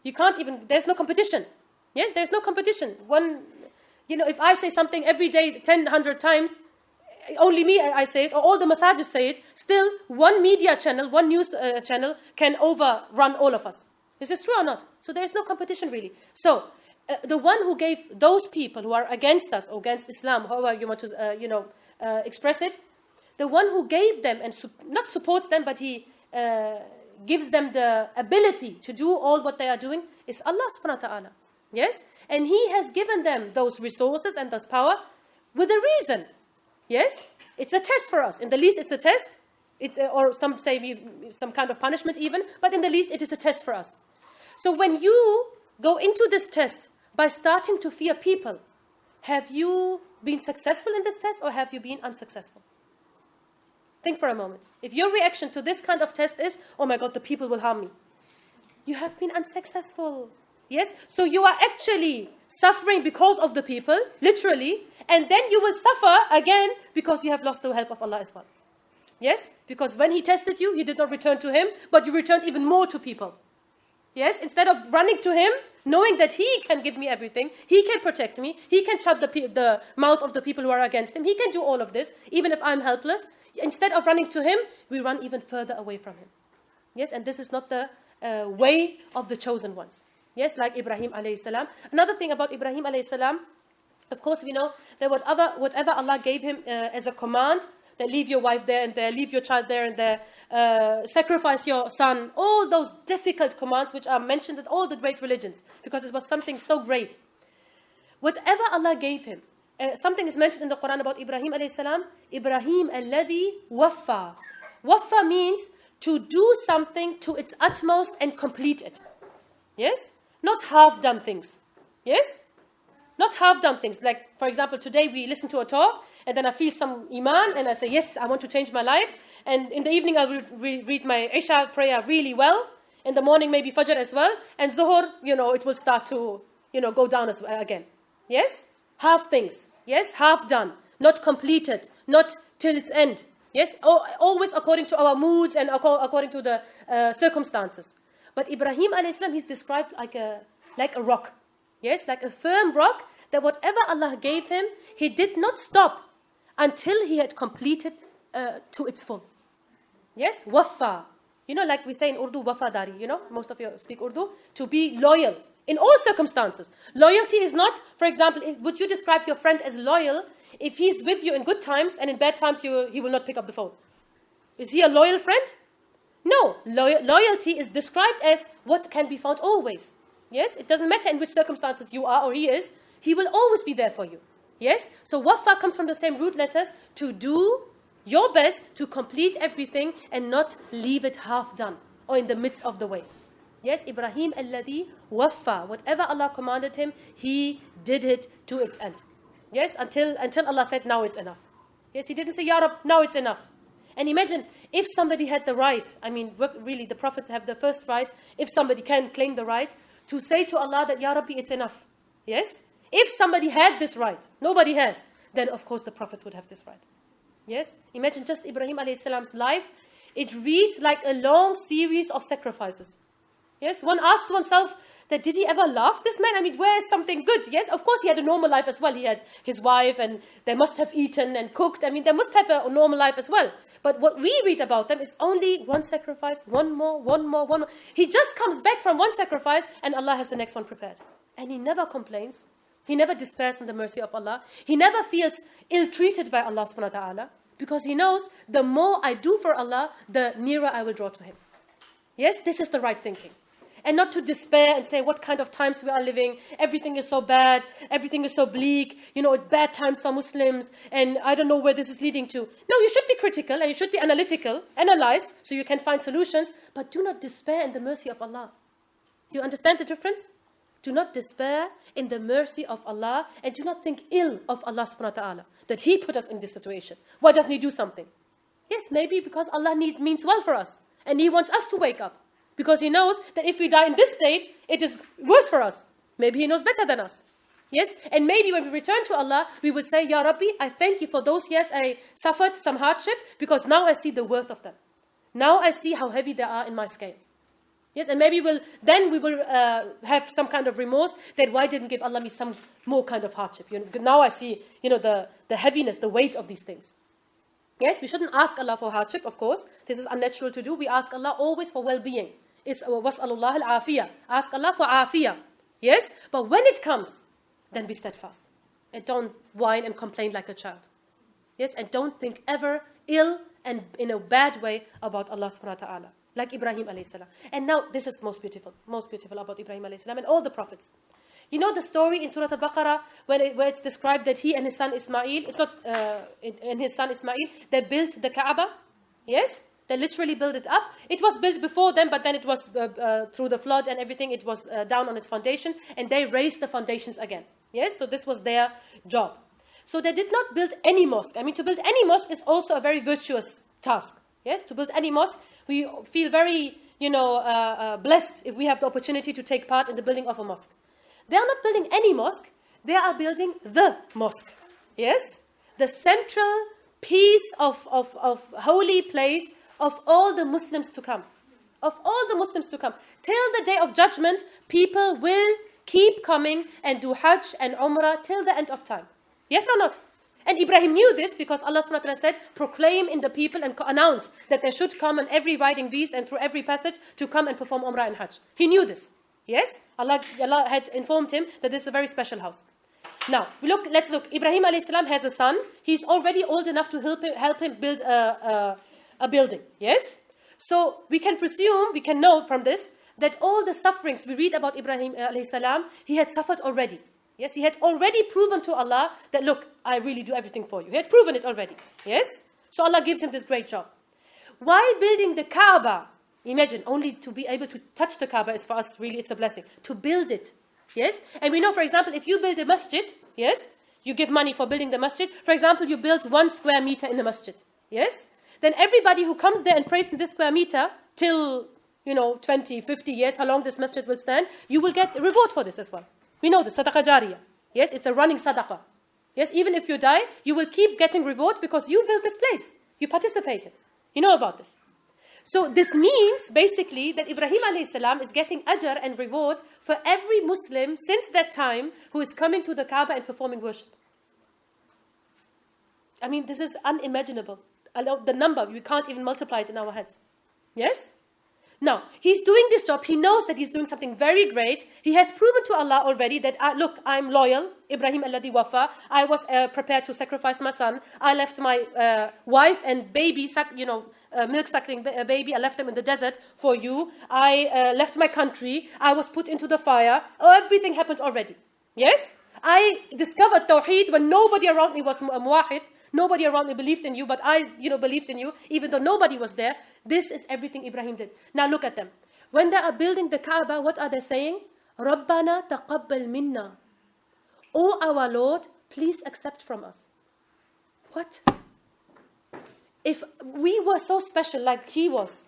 You can't even, there's no competition. Yes, there's no competition. If I say something every day 100 times, only me I say it, or all the masajid say it, still one media channel, one news channel can overrun all of us. Is this true or not? So there is no competition really. So the one who gave those people who are against us, or against Islam, however you want to express it, the one who gave them and not supports them, but He gives them the ability to do all what they are doing, is Allah subhanahu wa ta'ala. Yes? And He has given them those resources and those power with a reason. Yes? It's a test for us. In the least, it's a test. Or some say some kind of punishment even. But in the least, it is a test for us. So when you go into this test by starting to fear people, have you been successful in this test or have you been unsuccessful? Think for a moment. If your reaction to this kind of test is, oh my God, the people will harm me, you have been unsuccessful. Yes? So you are actually suffering because of the people, literally, and then you will suffer again because you have lost the help of Allah as well. Yes? Because when He tested you, you did not return to Him, but you returned even more to people. Yes? Instead of running to Him, knowing that He can give me everything, He can protect me, He can shut the mouth of the people who are against Him, He can do all of this, even if I'm helpless. Instead of running to Him, we run even further away from Him. Yes? And this is not the way of the chosen ones. Yes? Like Ibrahim alayhi salam. Another thing about Ibrahim alayhi salam, of course we know that whatever Allah gave him as a command, that leave your wife there and there, leave your child there and there, sacrifice your son, all those difficult commands which are mentioned in all the great religions, because it was something so great. Whatever Allah gave him, something is mentioned in the Quran about Ibrahim alayhi salam, Ibrahim alladhi waffa. Waffa means to do something to its utmost and complete it. Yes? Not half-done things. Yes? Not half-done things. Like, for example, today we listen to a talk, and then I feel some iman, and I say, yes, I want to change my life. And in the evening, I'll read my Isha prayer really well. In the morning, maybe Fajr as well. And Zuhur, it will start to, go down as well again. Yes? Half things. Yes? Half done. Not completed. Not till its end. Yes? Always according to our moods and according to the circumstances. But Ibrahim alayhi salam, he's described like a rock. Yes? Like a firm rock, that whatever Allah gave him, he did not stop until he had completed to its full. Yes? Wafa. Like we say in Urdu, wafadari. Most of you speak Urdu. To be loyal in all circumstances. Loyalty is not, for example, would you describe your friend as loyal if he's with you in good times and in bad times he will not pick up the phone? Is he a loyal friend? No. Loyalty is described as what can be found always. Yes? It doesn't matter in which circumstances you are or he is. He will always be there for you. Yes? So wafa comes from the same root letters, to do your best to complete everything and not leave it half done or in the midst of the way. Yes? Ibrahim alladhi wafa. Whatever Allah commanded him, he did it to its end. Yes? Until Allah said, now it's enough. Yes? He didn't say, Ya Rab, now it's enough. And imagine, if somebody had the right, really the prophets have the first right, if somebody can claim the right, to say to Allah that, Ya Rabbi, it's enough. Yes? If somebody had this right, nobody has, then of course the prophets would have this right. Yes? Imagine just Ibrahim alayhi salam's life. It reads like a long series of sacrifices. Yes? One asks oneself that, did he ever love this man? Where is something good? Yes? Of course he had a normal life as well. He had his wife and they must have eaten and cooked. They must have a normal life as well. But what we read about them is only one sacrifice, one more. He just comes back from one sacrifice and Allah has the next one prepared. And he never complains. He never despairs in the mercy of Allah. He never feels ill-treated by Allah subhanahu wa ta'ala, because he knows the more I do for Allah, the nearer I will draw to Him. Yes, this is the right thinking. And not to despair and say, what kind of times we are living, everything is so bad, everything is so bleak, bad times for Muslims, and I don't know where this is leading to. No, you should be critical and you should be analyze, so you can find solutions, but do not despair in the mercy of Allah. You understand the difference? Do not despair in the mercy of Allah, and do not think ill of Allah subhanahu wa ta'ala, that He put us in this situation. Why doesn't He do something? Yes, maybe because Allah means well for us, and He wants us to wake up. Because He knows that if we die in this state, it is worse for us. Maybe He knows better than us. Yes? And maybe when we return to Allah, we would say, Ya Rabbi, I thank You for those years I suffered some hardship, because now I see the worth of them. Now I see how heavy they are in my scale. Yes? And maybe we will have some kind of remorse that why didn't give Allah me some more kind of hardship. Now I see, the heaviness, the weight of these things. Yes? We shouldn't ask Allah for hardship, of course. This is unnatural to do. We ask Allah always for well-being. Was'alullah al-afiyah. Ask Allah for afiyah. Yes? But when it comes, then be steadfast. And don't whine and complain like a child. Yes? And don't think ever ill and in a bad way about Allah subhanahu wa ta'ala. Like Ibrahim alayhi salam. And now, this is most beautiful about Ibrahim alayhi salam and all the prophets. You know the story in Surah Al-Baqarah where it's described that he and his son Ismail, they built the Kaaba. Yes? They literally built it up. It was built before them, but then it was through the flood and everything, it was down on its foundations, and they raised the foundations again. Yes? So this was their job. So they did not build any mosque. I mean, to build any mosque is also a very virtuous task. Yes, to build any mosque, we feel very, blessed if we have the opportunity to take part in the building of a mosque. They are not building any mosque. They are building the mosque. Yes, the central piece of holy place of all the Muslims to come. Of all the Muslims to come. Till the day of judgment, people will keep coming and do Hajj and Umrah till the end of time. Yes or not? And Ibrahim knew this because Allah subhanahu wa ta'ala said, proclaim in the people and announce that they should come on every riding beast and through every passage to come and perform Umrah and Hajj. He knew this. Yes? Allah had informed him that this is a very special house. Now, let's look. Ibrahim alayhi salam has a son. He's already old enough to help him build a building. Yes? So we can know from this that all the sufferings we read about Ibrahim alayhi salam, he had suffered already. Yes, he had already proven to Allah that, look, I really do everything for you. He had proven it already. Yes? So Allah gives him this great job. While building the Kaaba, imagine, only to be able to touch the Kaaba is for us, really, it's a blessing. To build it. Yes? And we know, for example, if you build a masjid, yes, you give money for building the masjid. For example, you build 1 square meter in the masjid. Yes? Then everybody who comes there and prays in this square meter till, 20, 50 years, how long this masjid will stand, you will get a reward for this as well. We know the sadaqah jariyah. Yes, it's a running sadaqah. Yes, even if you die, you will keep getting reward because you built this place. You participated. You know about this. So this means basically that Ibrahim alayhi salam is getting ajr and reward for every Muslim since that time who is coming to the Kaaba and performing worship. I mean, this is unimaginable. The number, we can't even multiply it in our heads. Yes? Now, he's doing this job. He knows that he's doing something very great. He has proven to Allah already that, look, I'm loyal. Ibrahim alladhi wafa. I was prepared to sacrifice my son. I left my wife and baby, milk-suckling baby. I left them in the desert for you. I left my country. I was put into the fire. Everything happened already. Yes? I discovered Tawheed when nobody around me was muwahid. Nobody around me believed in you, but I, believed in you, even though nobody was there. This is everything Ibrahim did. Now look at them. When they are building the Kaaba, what are they saying? رَبَّنَا تَقَبَّلْ مِنَّا. O our Lord, please accept from us. What? If we were so special like he was,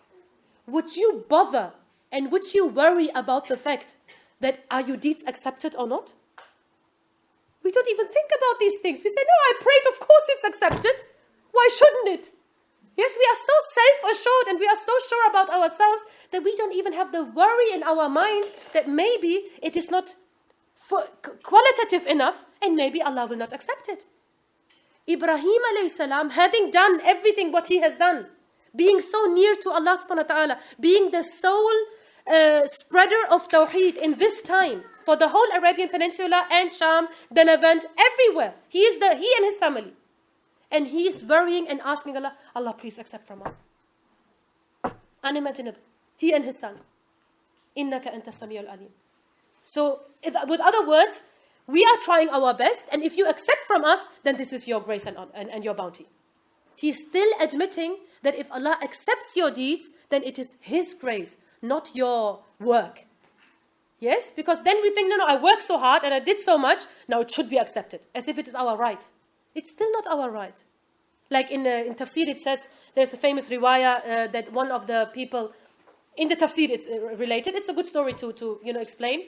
would you bother and would you worry about the fact that are your deeds accepted or not? We don't even think about these things. We say, no, I prayed, of course it's accepted. Why shouldn't it? Yes, we are so self-assured and we are so sure about ourselves that we don't even have the worry in our minds that maybe it is not qualitative enough and maybe Allah will not accept it. Ibrahim alayhi salam, having done everything what he has done, being so near to Allah subhanahu wa ta'ala, being the sole spreader of Tawheed in this time, for the whole Arabian Peninsula and Sham, the Levant, everywhere. He and his family. And he is worrying and asking Allah, Allah, please accept from us. Unimaginable. He and his son. Innaka anta samiyul alim. So, with other words, we are trying our best, and if you accept from us, then this is your grace and your bounty. He is still admitting that if Allah accepts your deeds, then it is His grace, not your work. Yes? Because then we think, no, I worked so hard and I did so much, now it should be accepted, as if it is our right. It's still not our right. Like in Tafsir it says, there's a famous riwayah that one of the people, in the Tafsir it's related, it's a good story to explain,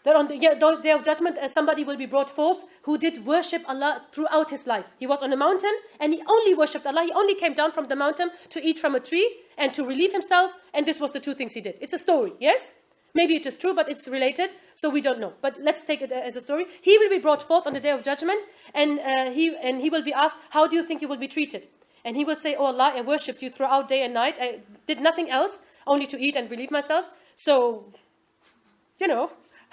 that on the Day of Judgment somebody will be brought forth who did worship Allah throughout his life. He was on a mountain and he only worshipped Allah. He only came down from the mountain to eat from a tree and to relieve himself, and this was the 2 things he did. It's a story, yes? Maybe it is true, but it's related, so we don't know. But let's take it as a story. He will be brought forth on the Day of Judgment, and he will be asked, how do you think you will be treated? And he will say, oh Allah, I worshipped you throughout day and night. I did nothing else, only to eat and relieve myself. So,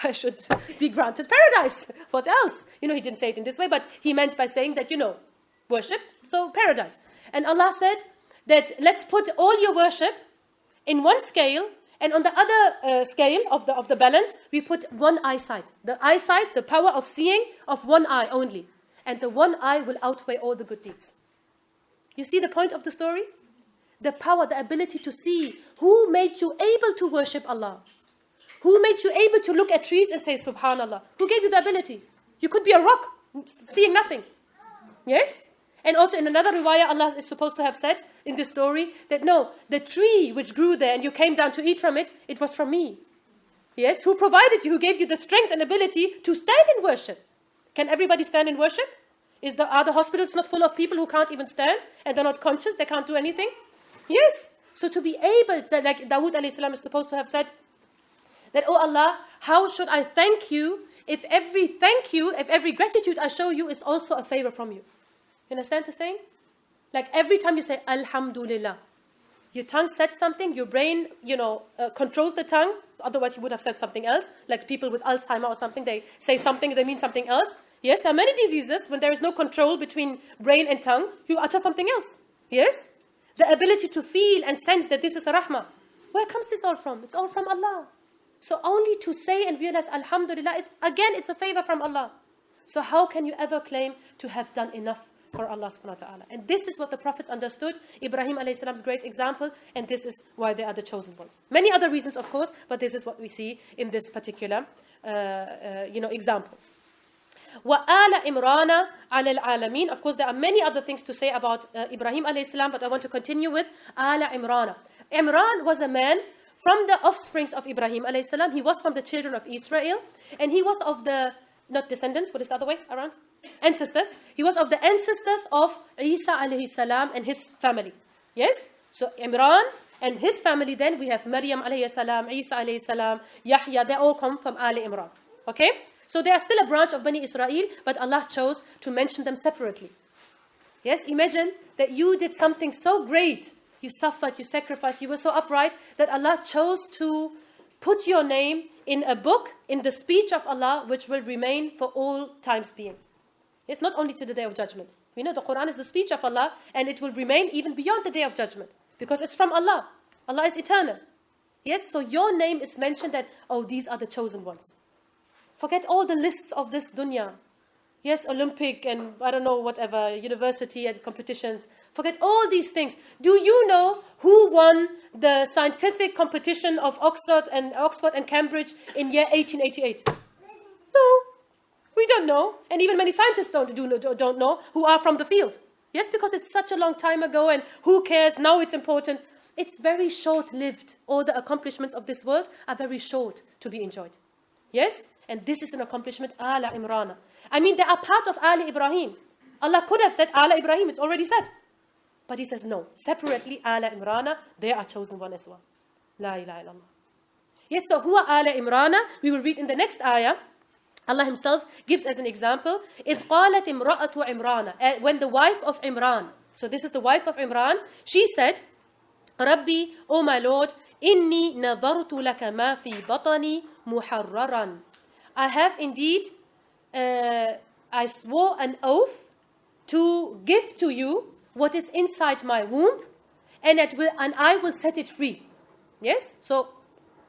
I should be granted paradise. What else? He didn't say it in this way, but he meant by saying that, worship, so paradise. And Allah said that let's put all your worship in one scale, and on the other scale of the balance, we put one eyesight. The eyesight, the power of seeing of one eye only. And the one eye will outweigh all the good deeds. You see the point of the story? The power, the ability to see. Who made you able to worship Allah? Who made you able to look at trees and say, Subhanallah? Who gave you the ability? You could be a rock, seeing nothing. Yes? And also in another riwayah, Allah is supposed to have said in this story that no, the tree which grew there and you came down to eat from it, it was from me. Yes? Who provided you, who gave you the strength and ability to stand in worship. Can everybody stand in worship? Are the hospitals not full of people who can't even stand and they're not conscious, they can't do anything? Yes. So to be able, like Dawood alayhi salam is supposed to have said, that, oh Allah, how should I thank you if every gratitude I show you is also a favor from you? You understand the saying? Like every time you say, Alhamdulillah, your tongue said something, your brain, controls the tongue, otherwise you would have said something else. Like people with Alzheimer or something, they say something, they mean something else. Yes, there are many diseases when there is no control between brain and tongue, you utter something else. Yes? The ability to feel and sense that this is a rahmah. Where comes this all from? It's all from Allah. So only to say and realize, Alhamdulillah, it's a favor from Allah. So how can you ever claim to have done enough for Allah subhanahu wa ta'ala? And this is what the prophets understood. Ibrahim alayhi salam's great example, and this is why they are the chosen ones. Many other reasons, of course, but this is what we see in this particular, example. وَآلَ إِمْرَانَ عَلَى الْعَالَمِينَ. Of course, there are many other things to say about Ibrahim alayhi salam, but I want to continue with Ala Imran. Imran was a man from the offsprings of Ibrahim alayhi salam. He was from the children of Israel, and he was of the, not descendants, what is the other way around? Ancestors. He was of the ancestors of Isa alayhi salam and his family. Yes? So Imran and his family, then we have Maryam alayhi salam, Isa alayhi salam, Yahya, they all come from Ali Imran. Okay? So they are still a branch of Bani Israel, but Allah chose to mention them separately. Yes, imagine that you did something so great. You suffered, you sacrificed, you were so upright that Allah chose to put your name in a book, in the speech of Allah, which will remain for all times being. It's not only to the Day of Judgment. We know the Quran is the speech of Allah, and it will remain even beyond the Day of Judgment, because it's from Allah. Allah is eternal. Yes, so your name is mentioned that, oh, these are the chosen ones. Forget all the lists of this dunya. Yes, Olympic and I don't know, whatever, university and competitions. Forget all these things. Do you know who won the scientific competition of Oxford and Cambridge in year 1888? No, we don't know. And even many scientists don't know who are from the field. Yes, because it's such a long time ago and who cares? Now it's important. It's very short-lived. All the accomplishments of this world are very short to be enjoyed. Yes? And this is an accomplishment, Ala Imran. I mean, they are part of Ali Ibrahim. Allah could have said Ala Ibrahim, it's already said. But He says no. Separately, Ala Imran, they are chosen one as well. La ilaha illallah. Yes, so who are Ala Imran? We will read in the next ayah. Allah Himself gives as an example, إِذْ قَالَتْ إِمْرَأَةُ عِمْرَانَ. When the wife of Imran, so this is the wife of Imran, she said, Rabbi, O my Lord, إِنِّي نَظَرْتُ لَكَ مَا فِي بَطَنِي مُحَرَّرًا. I have indeed, I swore an oath to give to you what is inside my womb, and I will set it free. Yes? So,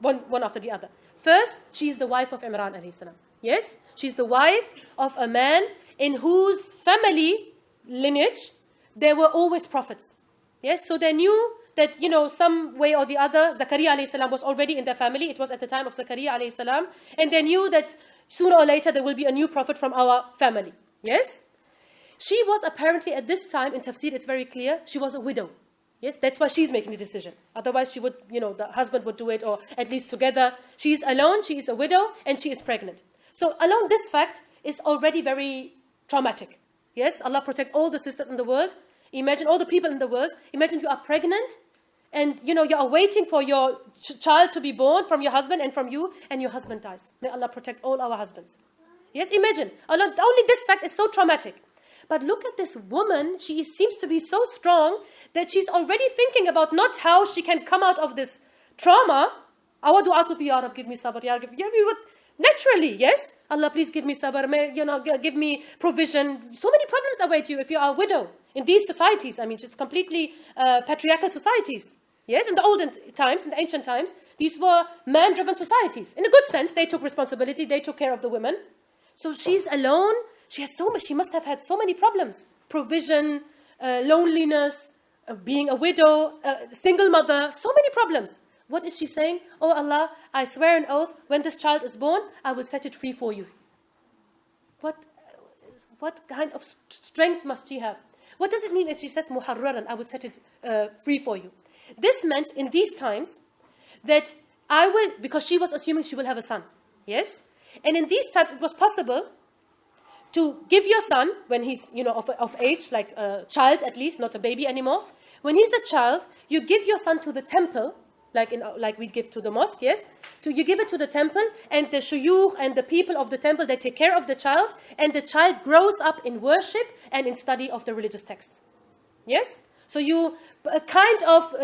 one after the other. First, she is the wife of Imran alayhi salam. Yes? She's the wife of a man in whose family lineage there were always prophets. Yes? So they knew that, some way or the other, Zakaria alayhi salam was already in their family. It was at the time of Zakaria alayhi salam. And they knew that sooner or later there will be a new prophet from our family. Yes? She was apparently at this time, in tafsir it's very clear, she was a widow. Yes, that's why she's making the decision. Otherwise she would, the husband would do it, or at least together. She's alone, she is a widow, and she is pregnant. So alone this fact is already very traumatic. Yes, Allah protect all the sisters in the world. Imagine all the people in the world. Imagine you are pregnant, and you are waiting for your child to be born from your husband and from you, and your husband dies. May Allah protect all our husbands. Yes, imagine. Only this fact is so traumatic. But look at this woman. She seems to be so strong that she's already thinking about not how she can come out of this trauma. Our du'as would be, Ya Rab, give me sabr, Ya Rab, naturally, yes? Allah, please give me sabr, give me provision. So many problems await you if you are a widow. In these societies, it's completely patriarchal societies. Yes, in the olden times, in the ancient times, these were man-driven societies. In a good sense, they took responsibility, they took care of the women. So she's alone. She must have had so many problems. Provision, loneliness, being a widow, single mother, so many problems. What is she saying? Oh Allah, I swear an oath, when this child is born, I will set it free for you. What? what kind of strength must she have? What does it mean if she says, muharraran, I would set it free for you? This meant in these times that I will, because she was assuming she will have a son. Yes? And in these times, it was possible to give your son, when he's, of age, like a child at least, not a baby anymore. When he's a child, you give your son to the temple, like we give to the mosque, yes? So you give it to the temple, and the shuyukh and the people of the temple, they take care of the child, and the child grows up in worship and in study of the religious texts. Yes? So you kind of,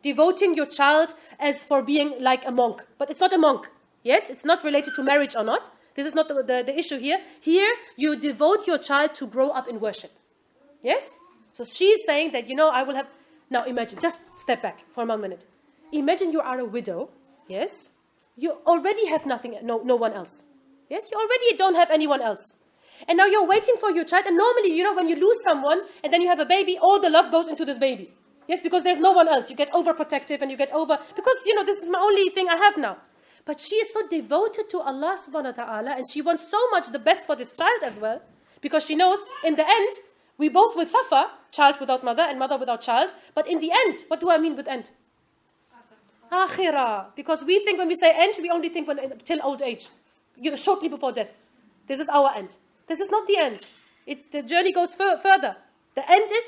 devoting your child as for being like a monk. But it's not a monk. Yes? It's not related to marriage or not. This is not the issue here. Here, you devote your child to grow up in worship. Yes? So she's saying that, I will have... Now imagine, just step back for 1 minute. Imagine you are a widow, yes? You already have nothing, no one else. Yes? You already don't have anyone else. And now you're waiting for your child. And normally, when you lose someone and then you have a baby, all the love goes into this baby. Yes, because there's no one else. You get overprotective and you get because, this is my only thing I have now. But she is so devoted to Allah subhanahu wa ta'ala, and she wants so much the best for this child as well, because she knows in the end, we both will suffer, child without mother and mother without child. But in the end, what do I mean with end? Akhirah. Because we think when we say end, we only think till old age, shortly before death. This is our end. This is not the end. The journey goes further. The end is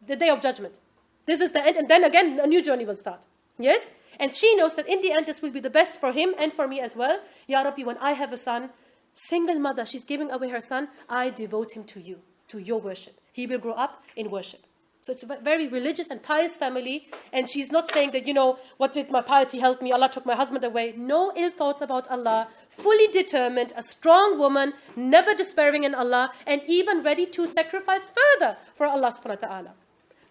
the day of judgment. This is the end, and then again, a new journey will start. Yes? And she knows that in the end, this will be the best for him and for me as well. Ya Rabbi, when I have a son, single mother, she's giving away her son, I devote him to you, to your worship. He will grow up in worship. So it's a very religious and pious family. And she's not saying that, what did my piety help me? Allah took my husband away. No ill thoughts about Allah. Fully determined, a strong woman, never despairing in Allah, and even ready to sacrifice further for Allah subhanahu wa ta'ala.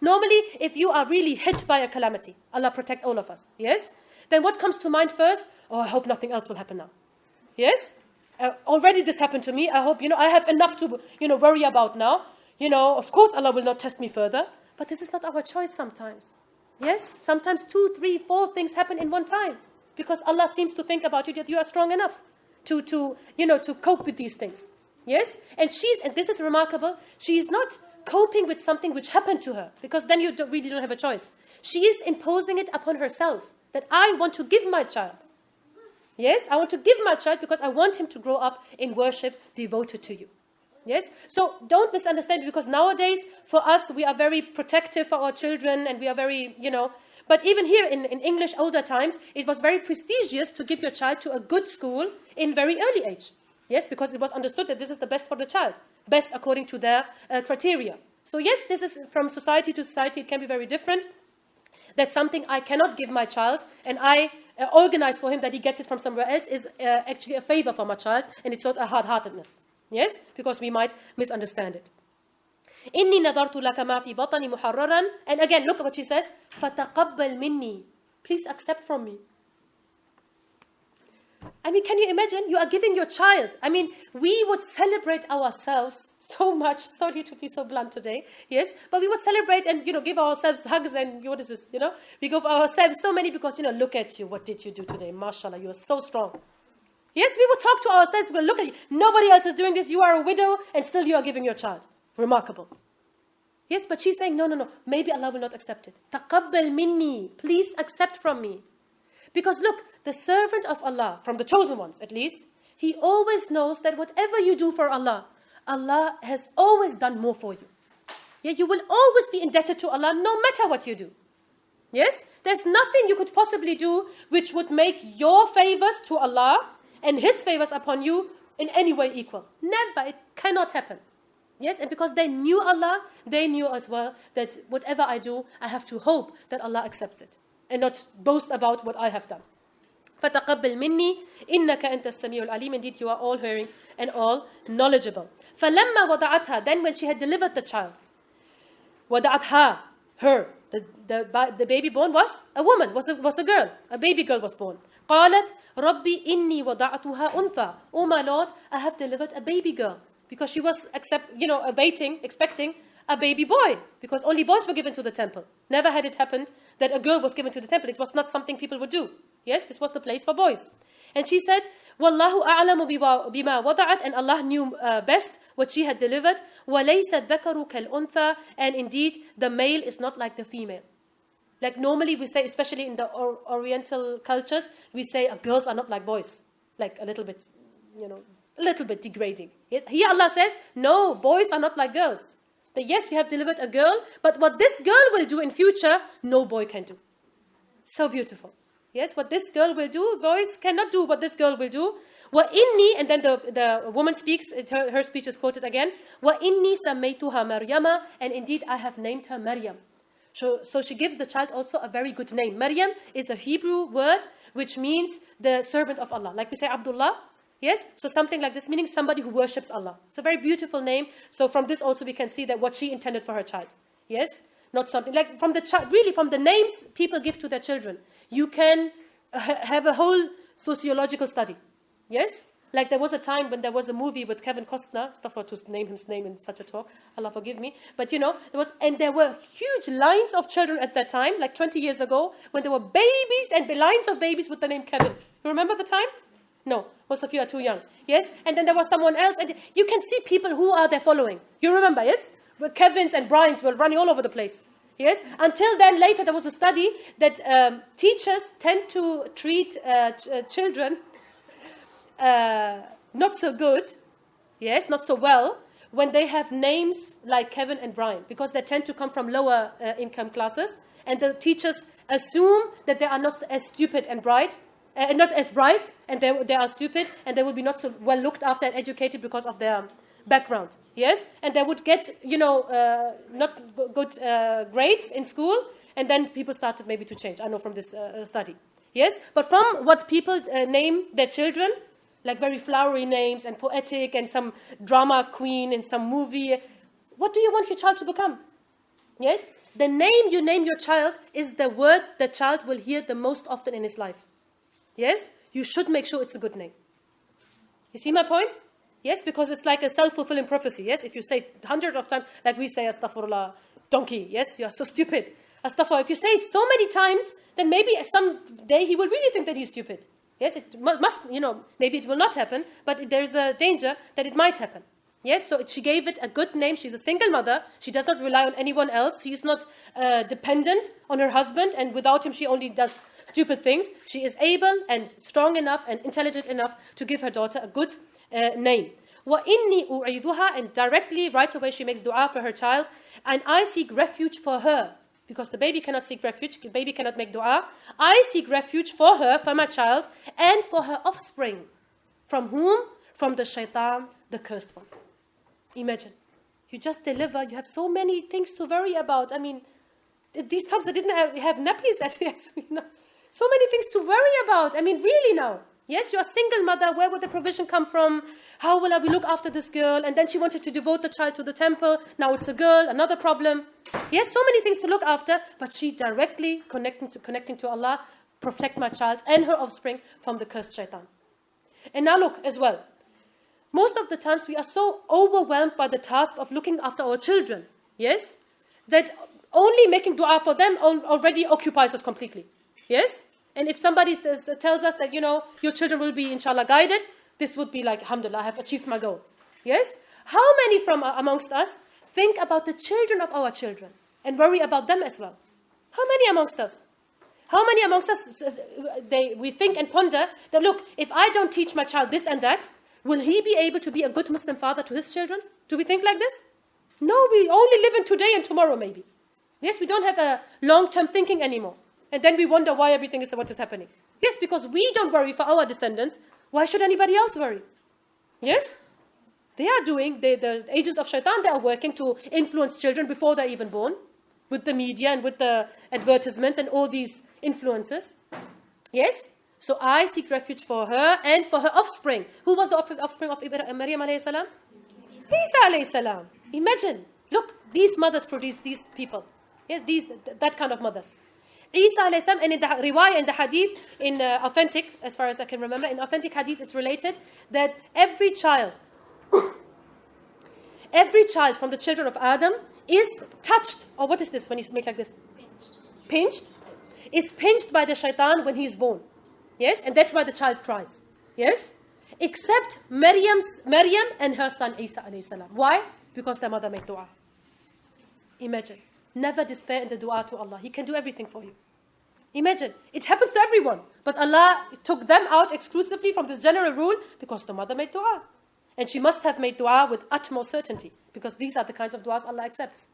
Normally, if you are really hit by a calamity, Allah protect all of us, yes? Then what comes to mind first? Oh, I hope nothing else will happen now. Yes? Already this happened to me. I hope, I have enough to, worry about now. Of course Allah will not test me further. But this is not our choice sometimes. Yes? Sometimes 2, 3, 4 things happen in one time. Because Allah seems to think about you that you are strong enough to cope with these things. Yes? And this is remarkable, she is not coping with something which happened to her. Because then you really don't have a choice. She is imposing it upon herself. That I want to give my child. Yes? I want to give my child because I want him to grow up in worship devoted to you. Yes? So don't misunderstand it, because nowadays for us we are very protective for our children and we are very, but even here in English older times, it was very prestigious to give your child to a good school in very early age. Yes? Because it was understood that this is the best for the child. Best according to their criteria. So yes, this is from society to society, it can be very different. That's something I cannot give my child and I organize for him that he gets it from somewhere else is actually a favor for my child, and it's not a hard-heartedness. Yes? Because we might misunderstand it. إِنِّي نَذَرْتُ لَكَ مَا فِي بَطَنِ مُحَرَّرًا. And again, look at what she says. فَتَقَبَّلْ مِنِّي. Please accept from me. Can you imagine? You are giving your child. We would celebrate ourselves so much. Sorry to be so blunt today. Yes? But we would celebrate and, give ourselves hugs and, what is this? We give ourselves so many because, look at you. What did you do today? MashaAllah, you are so strong. Yes, we will talk to ourselves. We will look at you. Nobody else is doing this. You are a widow and still you are giving your child. Remarkable. Yes, but she's saying, no. Maybe Allah will not accept it. Taqabbal minni. Please accept from me. Because look, the servant of Allah, from the chosen ones at least, he always knows that whatever you do for Allah, Allah has always done more for you. Yeah, you will always be indebted to Allah no matter what you do. Yes? There's nothing you could possibly do which would make your favors to Allah and His favors upon you in any way equal. Never. It cannot happen. Yes? And because they knew Allah, they knew as well that whatever I do, I have to hope that Allah accepts it. And not boast about what I have done. فَتَقَبَّلْ مِنِّي إِنَّكَ أَنْتَ السَّمِيعُ الْعَلِيمُ. Indeed, you are all hearing and all knowledgeable. فَلَمَّا وَضَعَتْهَا. Then when she had delivered the child. وَضَعَتْهَا. Her. The baby born was a woman, was a girl. A baby girl was born. قَالَتْ رَبِّي إِنِّي وَضَعَتُهَا أُنْثَى. Oh my Lord, I have delivered a baby girl. Because she was expecting a baby boy. Because only boys were given to the temple. Never had it happened that a girl was given to the temple. It was not something people would do. Yes, this was the place for boys. And she said, وَاللَّهُ أَعْلَمُ بِمَا وَضَعَتْ, and Allah knew best what she had delivered. وَلَيْسَ الذَّكَرُ كَالْأُنْثَى, and indeed the male is not like the female. Like normally we say, especially in the Oriental cultures, we say girls are not like boys. Like a little bit, a little bit degrading. Yes. Here Allah says, no, boys are not like girls. That yes, we have delivered a girl, but what this girl will do in future, no boy can do. So beautiful. Yes, what this girl will do, boys cannot do what this girl will do. وَإِنِّي, and then the woman speaks, her speech is quoted again. وَإِنِّي سَمَّيْتُهَا مَرْيَمَ, and indeed I have named her Maryam. So she gives the child also a very good name. Maryam is a Hebrew word which means the servant of Allah. Like we say Abdullah. Yes, so something like this, meaning somebody who worships Allah. It's a very beautiful name. So from this also we can see that what she intended for her child. Yes, not something like from the child, really from the names people give to their children. You can have a whole sociological study. Yes, like there was a time when there was a movie with Kevin Costner. Stuff to name his name in such a talk. Allah forgive me. But there were huge lines of children at that time, like 20 years ago, when there were babies and lines of babies with the name Kevin. You remember the time? No, most of you are too young. Yes, and then there was someone else, and you can see people who are there following. You remember, yes? Where Kevins and Bryans were running all over the place. Yes, until then, later there was a study that teachers tend to treat children not so good, yes, not so well, when they have names like Kevin and Brian, because they tend to come from lower income classes, and the teachers assume that they are not as stupid and bright, not as bright, and they are stupid, and they will be not so well looked after and educated because of their background. Yes, and they would get not good grades in school, and then people started maybe to change. I know from this study. Yes, but from what people name their children, like very flowery names and poetic, and some drama queen in some movie. What do you want your child to become? Yes, the name you name your child is the word the child will hear the most often in his life. Yes, you should make sure it's a good name. You see my point? Yes, because it's like a self-fulfilling prophecy. Yes, if you say hundreds of times, like we say, astaghfirullah, donkey. Yes, you are so stupid. Astaghfirullah. If you say it so many times, then maybe someday he will really think that he's stupid. Yes, it must, maybe it will not happen, but there's a danger that it might happen. Yes, so she gave it a good name. She's a single mother. She does not rely on anyone else. She's not dependent on her husband, and without him she only does stupid things. She is able and strong enough and intelligent enough to give her daughter a good name. وَإِنِّي أُعِيذُهَا, and directly, right away, she makes dua for her child. And I seek refuge for her. Because the baby cannot seek refuge, the baby cannot make dua. I seek refuge for her, for my child, and for her offspring. From whom? From the shaitan, the cursed one. Imagine. You just deliver, you have so many things to worry about. I mean, these times they didn't have nappies at yes, so many things to worry about. I mean, really now. Yes, you're a single mother. Where would the provision come from? How will we look after this girl? And then she wanted to devote the child to the temple. Now it's a girl, another problem. Yes, so many things to look after, but she directly connecting to Allah, protect my child and her offspring from the cursed shaitan. And now look as well. Most of the times we are so overwhelmed by the task of looking after our children, yes, that only making dua for them already occupies us completely. Yes? And if somebody tells us that, your children will be, inshallah, guided, this would be like, alhamdulillah, I have achieved my goal. Yes? How many from amongst us think about the children of our children and worry about them as well? How many amongst us? How many amongst us, we think and ponder that, look, if I don't teach my child this and that, will he be able to be a good Muslim father to his children? Do we think like this? No, we only live in today and tomorrow maybe. Yes, we don't have a long-term thinking anymore. And then we wonder why everything is what is happening. Yes, because we don't worry for our descendants. Why should anybody else worry? Yes? They are doing, the agents of shaitan, they are working to influence children before they're even born. With the media and with the advertisements and all these influences. Yes? So I seek refuge for her and for her offspring. Who was the offspring of Maryam alayhi salam? Isa alayhi salam. Imagine. Look, these mothers produce these people. Yes, that kind of mothers. Isa alayhi salam, and in the riwayah, in the hadith, in authentic, as far as I can remember, in authentic hadith, it's related that every child from the children of Adam is touched, or what is this when you make like this? Pinched. Is pinched by the shaitan when he is born. Yes, and that's why the child cries. Yes, except Maryam and her son Isa alayhi salam. Why? Because their mother made dua. Imagine. Never despair in the dua to Allah. He can do everything for you. Imagine. It happens to everyone. But Allah took them out exclusively from this general rule because the mother made dua. And she must have made dua with utmost certainty, because these are the kinds of duas Allah accepts.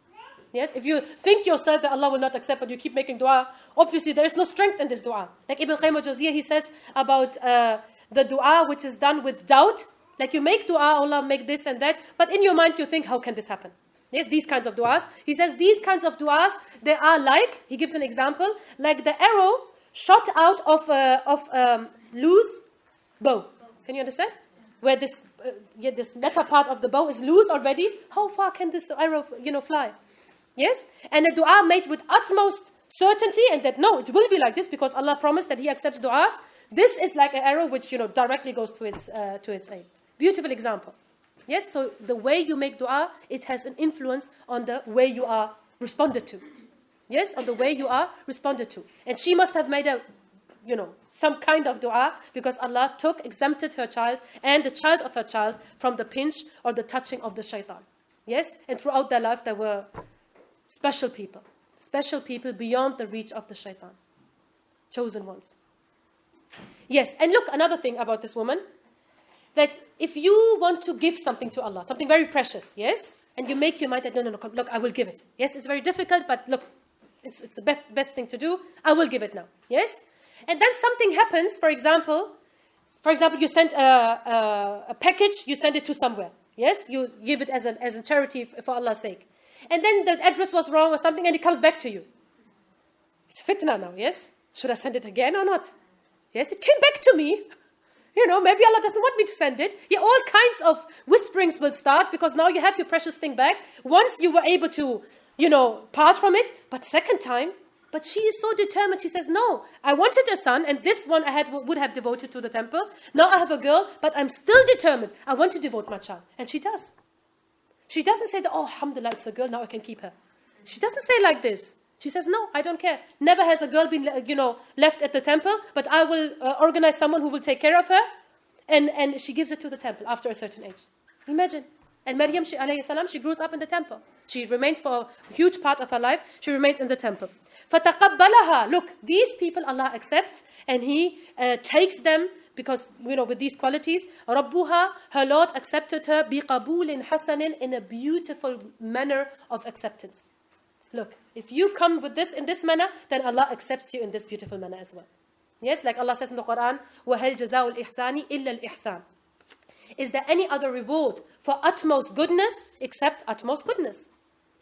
Yes, if you think yourself that Allah will not accept but you keep making dua, obviously there is no strength in this dua. Like Ibn Qayyim al-Jawziyah, he says about the dua which is done with doubt. Like you make dua, Allah make this and that, but in your mind you think, how can this happen? Yes, these kinds of duas. He says these kinds of duas, they are like, he gives an example, like the arrow shot out of loose bow. Can you understand? Where this metal part of the bow is loose already, how far can this arrow, fly? Yes? And a dua made with utmost certainty, and that no, it will be like this because Allah promised that He accepts duas. This is like an arrow which, directly goes to its aim. Beautiful example. Yes? So the way you make dua, it has an influence on the way you are responded to. Yes? On the way you are responded to. And she must have made some kind of dua, because Allah exempted her child and the child of her child from the pinch or the touching of the shaitan. Yes? And throughout their life, there were special people beyond the reach of the shaitan. Chosen ones. Yes, and look, another thing about this woman, that if you want to give something to Allah, something very precious, yes? And you make your mind that, no, look, I will give it. Yes, it's very difficult, but look, it's the best thing to do. I will give it now. Yes? And then something happens, for example, you send a package, you send it to somewhere. Yes? You give it as a charity for Allah's sake. And then the address was wrong or something, and it comes back to you. It's fitna now, yes? Should I send it again or not? Yes, it came back to me. Maybe Allah doesn't want me to send it. Yeah, all kinds of whisperings will start, because now you have your precious thing back. Once you were able to, part from it, but second time, but she is so determined. She says, no, I wanted a son, and this one would have devoted to the temple. Now I have a girl, but I'm still determined. I want to devote my child. And she does. She doesn't say that, oh, alhamdulillah, it's a girl, now I can keep her. She doesn't say like this. She says, no, I don't care. Never has a girl been, left at the temple, but I will organize someone who will take care of her. And she gives it to the temple after a certain age. Imagine. And Maryam, alayhi salam, she grows up in the temple. She remains for a huge part of her life. She remains in the temple. فَتَقَبَّلَهَا. Look, these people Allah accepts, and He takes them, because, with these qualities, رَبُّهَا, her Lord accepted her, بِقَبُولٍ حَسَنٍ, in a beautiful manner of acceptance. Look, if you come with this in this manner, then Allah accepts you in this beautiful manner as well. Yes, like Allah says in the Quran, وَهَلْ جَزَاءُ الْإِحْسَانِ إِلَّا الْإِحْسَانِ. Is there any other reward for utmost goodness except utmost goodness?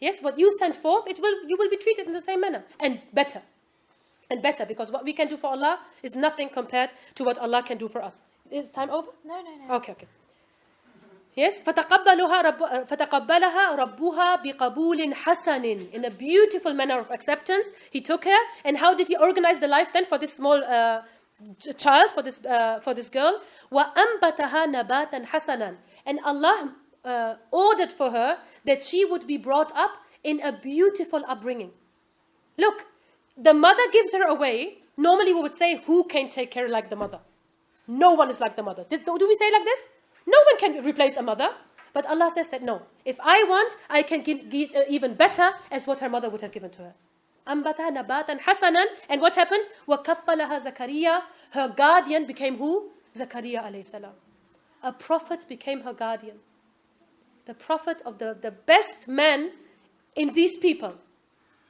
Yes, what you sent forth, you will be treated in the same manner, and better. And better, because what we can do for Allah is nothing compared to what Allah can do for us. Is time over? No. Okay. Yes, فَتَقَبَّلَهَا رَبُّهَا بِقَبُولٍ حَسَنٍ. In a beautiful manner of acceptance, He took her. And how did He organize the life then for this small child, for this girl? وَأَنْبَتَهَا نَبَاتًا حَسَنًا. And Allah ordered for her that she would be brought up in a beautiful upbringing. Look, the mother gives her away. Normally we would say, who can take care like the mother? No one is like the mother. Do we say like this? No one can replace a mother. But Allah says that no. If I want, I can give even better as what her mother would have given to her. أَنْبَتَهَا نَبَاتًا حَسَنًا. And what happened? وَكَفَّلَهَا زَكَرِيَّا. Her guardian became who? Zakaria alayhi salam. A prophet became her guardian. The prophet of the best man in these people.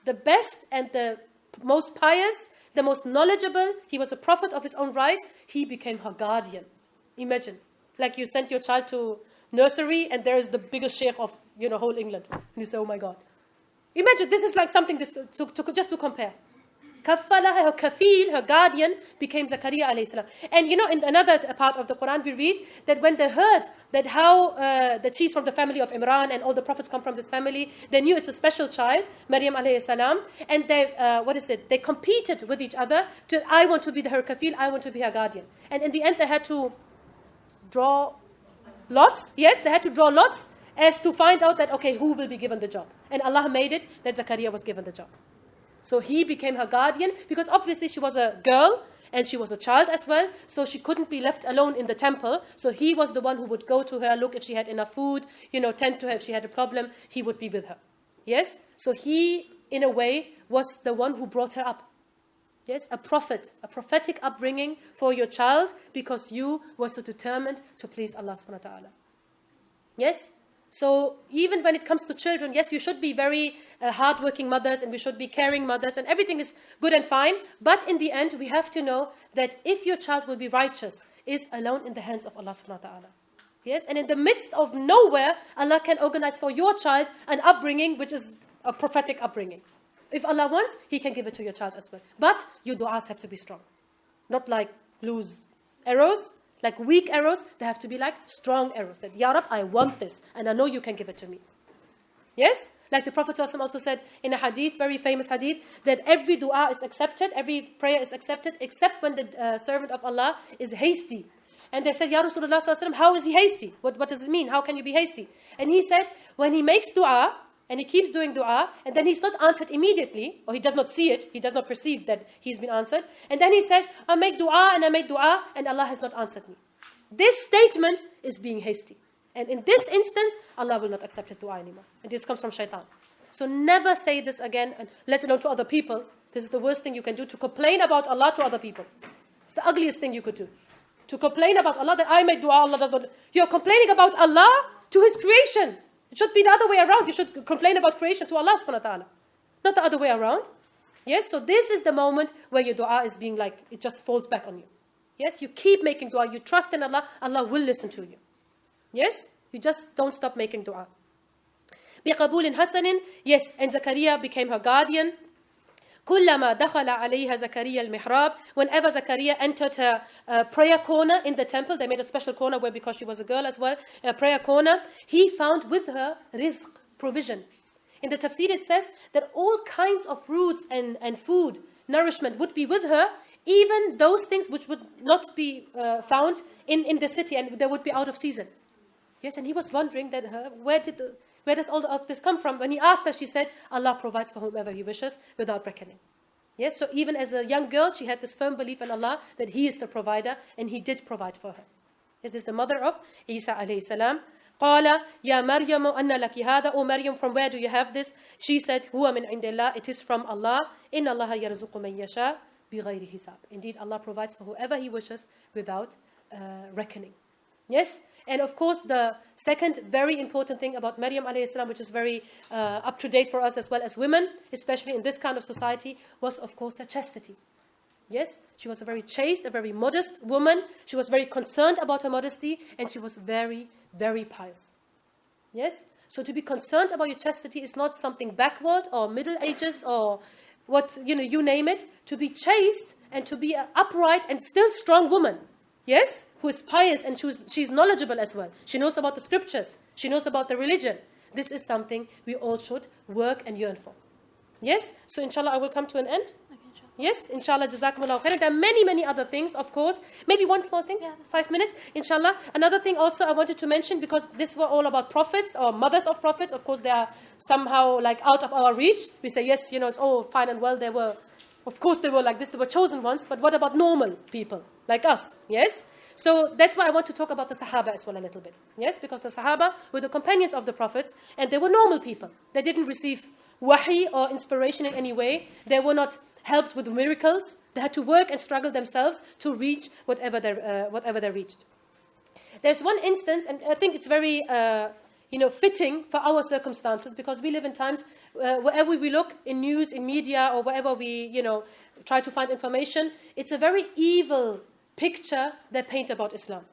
The best and the most pious, the most knowledgeable. He was a prophet of his own right. He became her guardian. Imagine. Like you sent your child to nursery and there is the biggest sheikh of whole England. And you say, oh my God. Imagine, this is like something just to compare. Kaffalaha, her kafil, her guardian, became Zakaria alayhi salam. And in another part of the Quran we read that when they heard that she's from the family of Imran and all the prophets come from this family, they knew it's a special child, Maryam alayhi salam, and they, they competed with each other I want to be her kafil, I want to be her guardian. And in the end they had to draw lots. Yes, they had to draw lots as to find out that, okay, who will be given the job. And Allah made it that Zakaria was given the job. So he became her guardian, because obviously she was a girl, And she was a child as well, so she couldn't be left alone in the temple. So he was the one who would go to her, look if she had enough food, tend to her if she had a problem. He would be with her. Yes? So he, in a way, was the one who brought her up. Yes? A prophetic upbringing for your child because you were so determined to please Allah subhanahu wa ta'ala. Yes? So even when it comes to children, yes, you should be very hardworking mothers and we should be caring mothers and everything is good and fine. But in the end, we have to know that if your child will be righteous, is alone in the hands of Allah subhanahu wa ta'ala. Yes, and in the midst of nowhere, Allah can organize for your child an upbringing which is a prophetic upbringing. If Allah wants, He can give it to your child as well. But your du'as have to be strong. Not like loose arrows. Like weak arrows, they have to be like strong arrows. That, Ya Rab, I want this, and I know you can give it to me. Yes? Like the Prophet ﷺ also said in a hadith, very famous hadith, that every dua is accepted, every prayer is accepted, except when the servant of Allah is hasty. And they said, Ya Rasulullah ﷺ, how is he hasty? What does it mean? How can you be hasty? And he said, when he makes dua, and he keeps doing dua, and then he's not answered immediately, or he does not see it, he does not perceive that he's been answered, and then he says, I make dua, and Allah has not answered me. This statement is being hasty. And in this instance, Allah will not accept his dua anymore. And this comes from shaitan. So never say this again, and let alone to other people. This is the worst thing you can do, to complain about Allah to other people. It's the ugliest thing you could do. To complain about Allah, that I make dua, Allah does not. You're complaining about Allah to His creation. It should be the other way around. You should complain about creation to Allah subhanahu wa ta'ala. Not the other way around. Yes, so this is the moment where your dua is being like, it just falls back on you. Yes, you keep making dua, you trust in Allah, Allah will listen to you. Yes, you just don't stop making dua. بِقَبُولٍ حَسَنٍ, yes, and Zakaria became her guardian. كُلَّمَا دَخَلَ عَلَيْهَا زَكَرِيَّا الْمِحْرَابِ, whenever Zakaria entered her prayer corner in the temple, they made a special corner where, because she was a girl as well, a prayer corner, he found with her rizq, provision. In the tafsir it says that all kinds of fruits and food, nourishment would be with her, even those things which would not be found in the city and they would be out of season. Yes, and he was wondering that where does all of this come from? When he asked her, she said, Allah provides for whomever He wishes without reckoning. Yes, so even as a young girl, she had this firm belief in Allah that He is the provider and He did provide for her. This is the mother of Isa alayhi salam. قال يا مريم أن لك هذا. O Maryam, from where do you have this? She said, هو من عند الله. It is from Allah. إن الله يرزق من يشاء بغير حساب. Indeed, Allah provides for whoever He wishes without reckoning. Yes, and of course the second very important thing about Maryam alayhi salam, which is very up to date for us as well as women, especially in this kind of society, was of course her chastity. Yes, she was a very chaste, a very modest woman. She was very concerned about her modesty, and she was very, very pious. Yes, so to be concerned about your chastity is not something backward or Middle Ages or what, you name it. To be chaste and to be an upright and still strong woman. Yes, who is pious and she's knowledgeable as well. She knows about the scriptures. She knows about the religion. This is something we all should work and yearn for. Yes, so inshallah I will come to an end. Yes, inshallah, jazakumullahu khairan. There are many, many other things, of course. Maybe one small thing, 5 minutes, inshallah. Another thing also I wanted to mention, because this were all about prophets or mothers of prophets. Of course, they are somehow like out of our reach. We say, yes, it's all fine and well. Of course, they were like this, they were chosen ones. But what about normal people like us? Yes? So that's why I want to talk about the Sahaba as well a little bit. Yes, because the Sahaba were the companions of the prophets, and they were normal people. They didn't receive wahi or inspiration in any way. They were not helped with miracles. They had to work and struggle themselves to reach whatever they reached. There's one instance, and I think it's very fitting for our circumstances, because we live in times wherever we look in news, in media, or wherever we try to find information, it's a very evil picture they paint about Islam.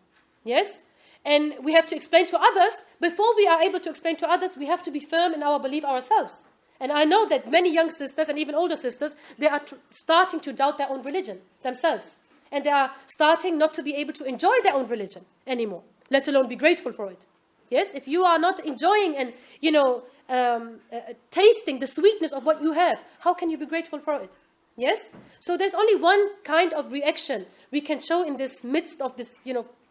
Yes? And we have to explain to others. Before we are able to explain to others, we have to be firm in our belief ourselves. And I know that many young sisters and even older sisters, they are starting to doubt their own religion themselves. And they are starting not to be able to enjoy their own religion anymore, let alone be grateful for it. Yes, if you are not enjoying and, tasting the sweetness of what you have, how can you be grateful for it? Yes? So there's only one kind of reaction we can show in this midst of this,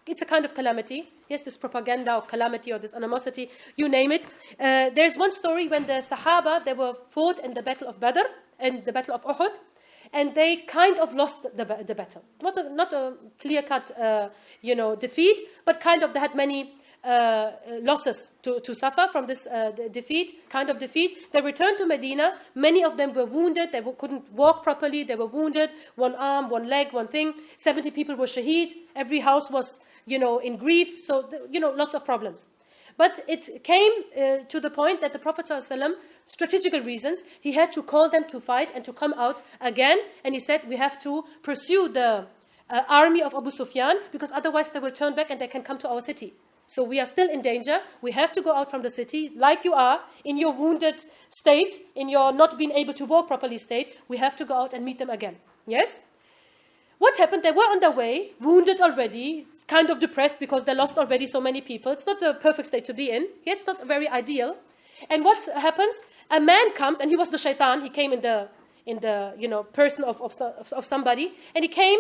it's a kind of calamity. Yes, this propaganda or calamity or this animosity, you name it. There's one story when the Sahaba, they were fought in the Battle of Badr and the Battle of Uhud. and they kind of lost the battle. Not a clear-cut, defeat, but kind of they had many losses to suffer from this defeat. They returned to Medina. Many of them were wounded. They couldn't walk properly. They were wounded. One arm, one leg, one thing. 70 people were shaheed. Every house was, in grief. So, lots of problems. But it came to the point that the Prophet ﷺ, strategical reasons, he had to call them to fight and to come out again. And he said, we have to pursue the army of Abu Sufyan, because otherwise they will turn back and they can come to our city. So we are still in danger. We have to go out from the city like you are, in your wounded state, in your not being able to walk properly state. We have to go out and meet them again. Yes? What happened? They were on their way, wounded already, kind of depressed because they lost already so many people. It's not a perfect state to be in. Yes, it's not very ideal. And what happens? A man comes, and he was the shaitan. He came in the person of somebody. And he came,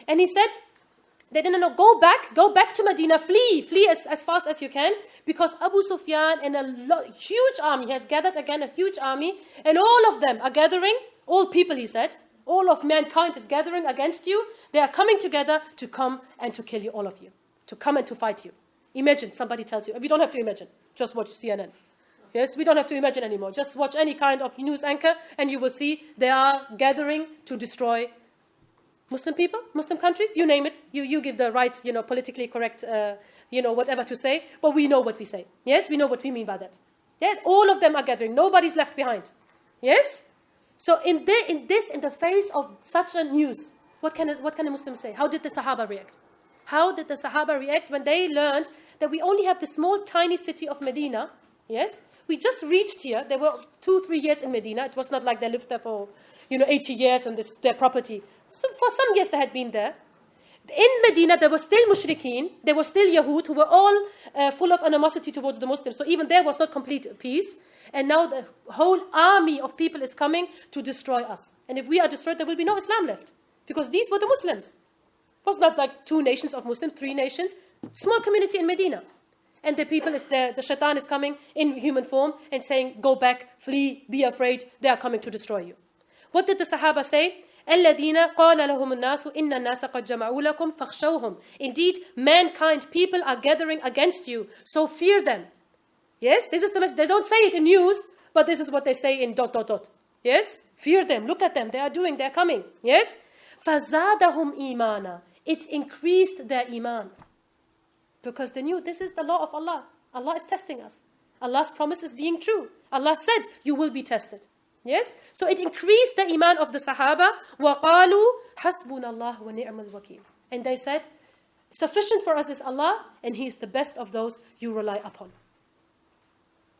and he said, they didn't know, go back to Medina, flee as fast as you can, because Abu Sufyan and a huge army has gathered again, a huge army, and all of them are gathering, all people, he said, all of mankind is gathering against you. They are coming together to come and to kill you, all of you, to come and to fight you. Imagine, somebody tells you, we don't have to imagine, just watch CNN. Yes, we don't have to imagine anymore. Just watch any kind of news anchor and you will see they are gathering to destroy Muslim people, Muslim countries, you name it. You give the right, politically correct, whatever to say, but we know what we say. Yes, we know what we mean by that. Yeah, all of them are gathering. Nobody's left behind. Yes? So in the face of such a news, what can a Muslim say? How did the Sahaba react? How did the Sahaba react when they learned that we only have the small, tiny city of Medina? Yes? We just reached here. They were 2-3 years in Medina. It was not like they lived there for, 80 years and this their property. So for some years they had been there. In Medina, there were still mushrikeen. There were still Yahud who were all full of animosity towards the Muslims. So even there was not complete peace. And now the whole army of people is coming to destroy us. And if we are destroyed, there will be no Islam left. Because these were the Muslims. It was not like 2 nations of Muslims, 3 nations. Small community in Medina. And the people is there. The shaitan is coming in human form and saying, go back, flee, be afraid. They are coming to destroy you. What did the Sahaba say? الَّذِينَ قَالَ لَهُمُ النَّاسُ إِنَّ النَّاسَ قَدْ جَمَعُوا لَكُمْ فَاخْشَوْهُمْ. Indeed, mankind, people are gathering against you, so fear them. Yes, this is the message. They don't say it in news, but this is what they say in ... Yes, fear them, look at them, they are coming. Yes, فَزَادَهُمْ إِيمَانًا. It increased their iman. Because they knew this is the law of Allah. Allah is testing us. Allah's promise is being true. Allah said, you will be tested. Yes? So it increased the iman of the Sahaba. وَقَالُوا حَسْبُنَ اللَّهُ وَنِعْمَ الْوَكِيلُ. And they said, sufficient for us is Allah, and He is the best of those you rely upon.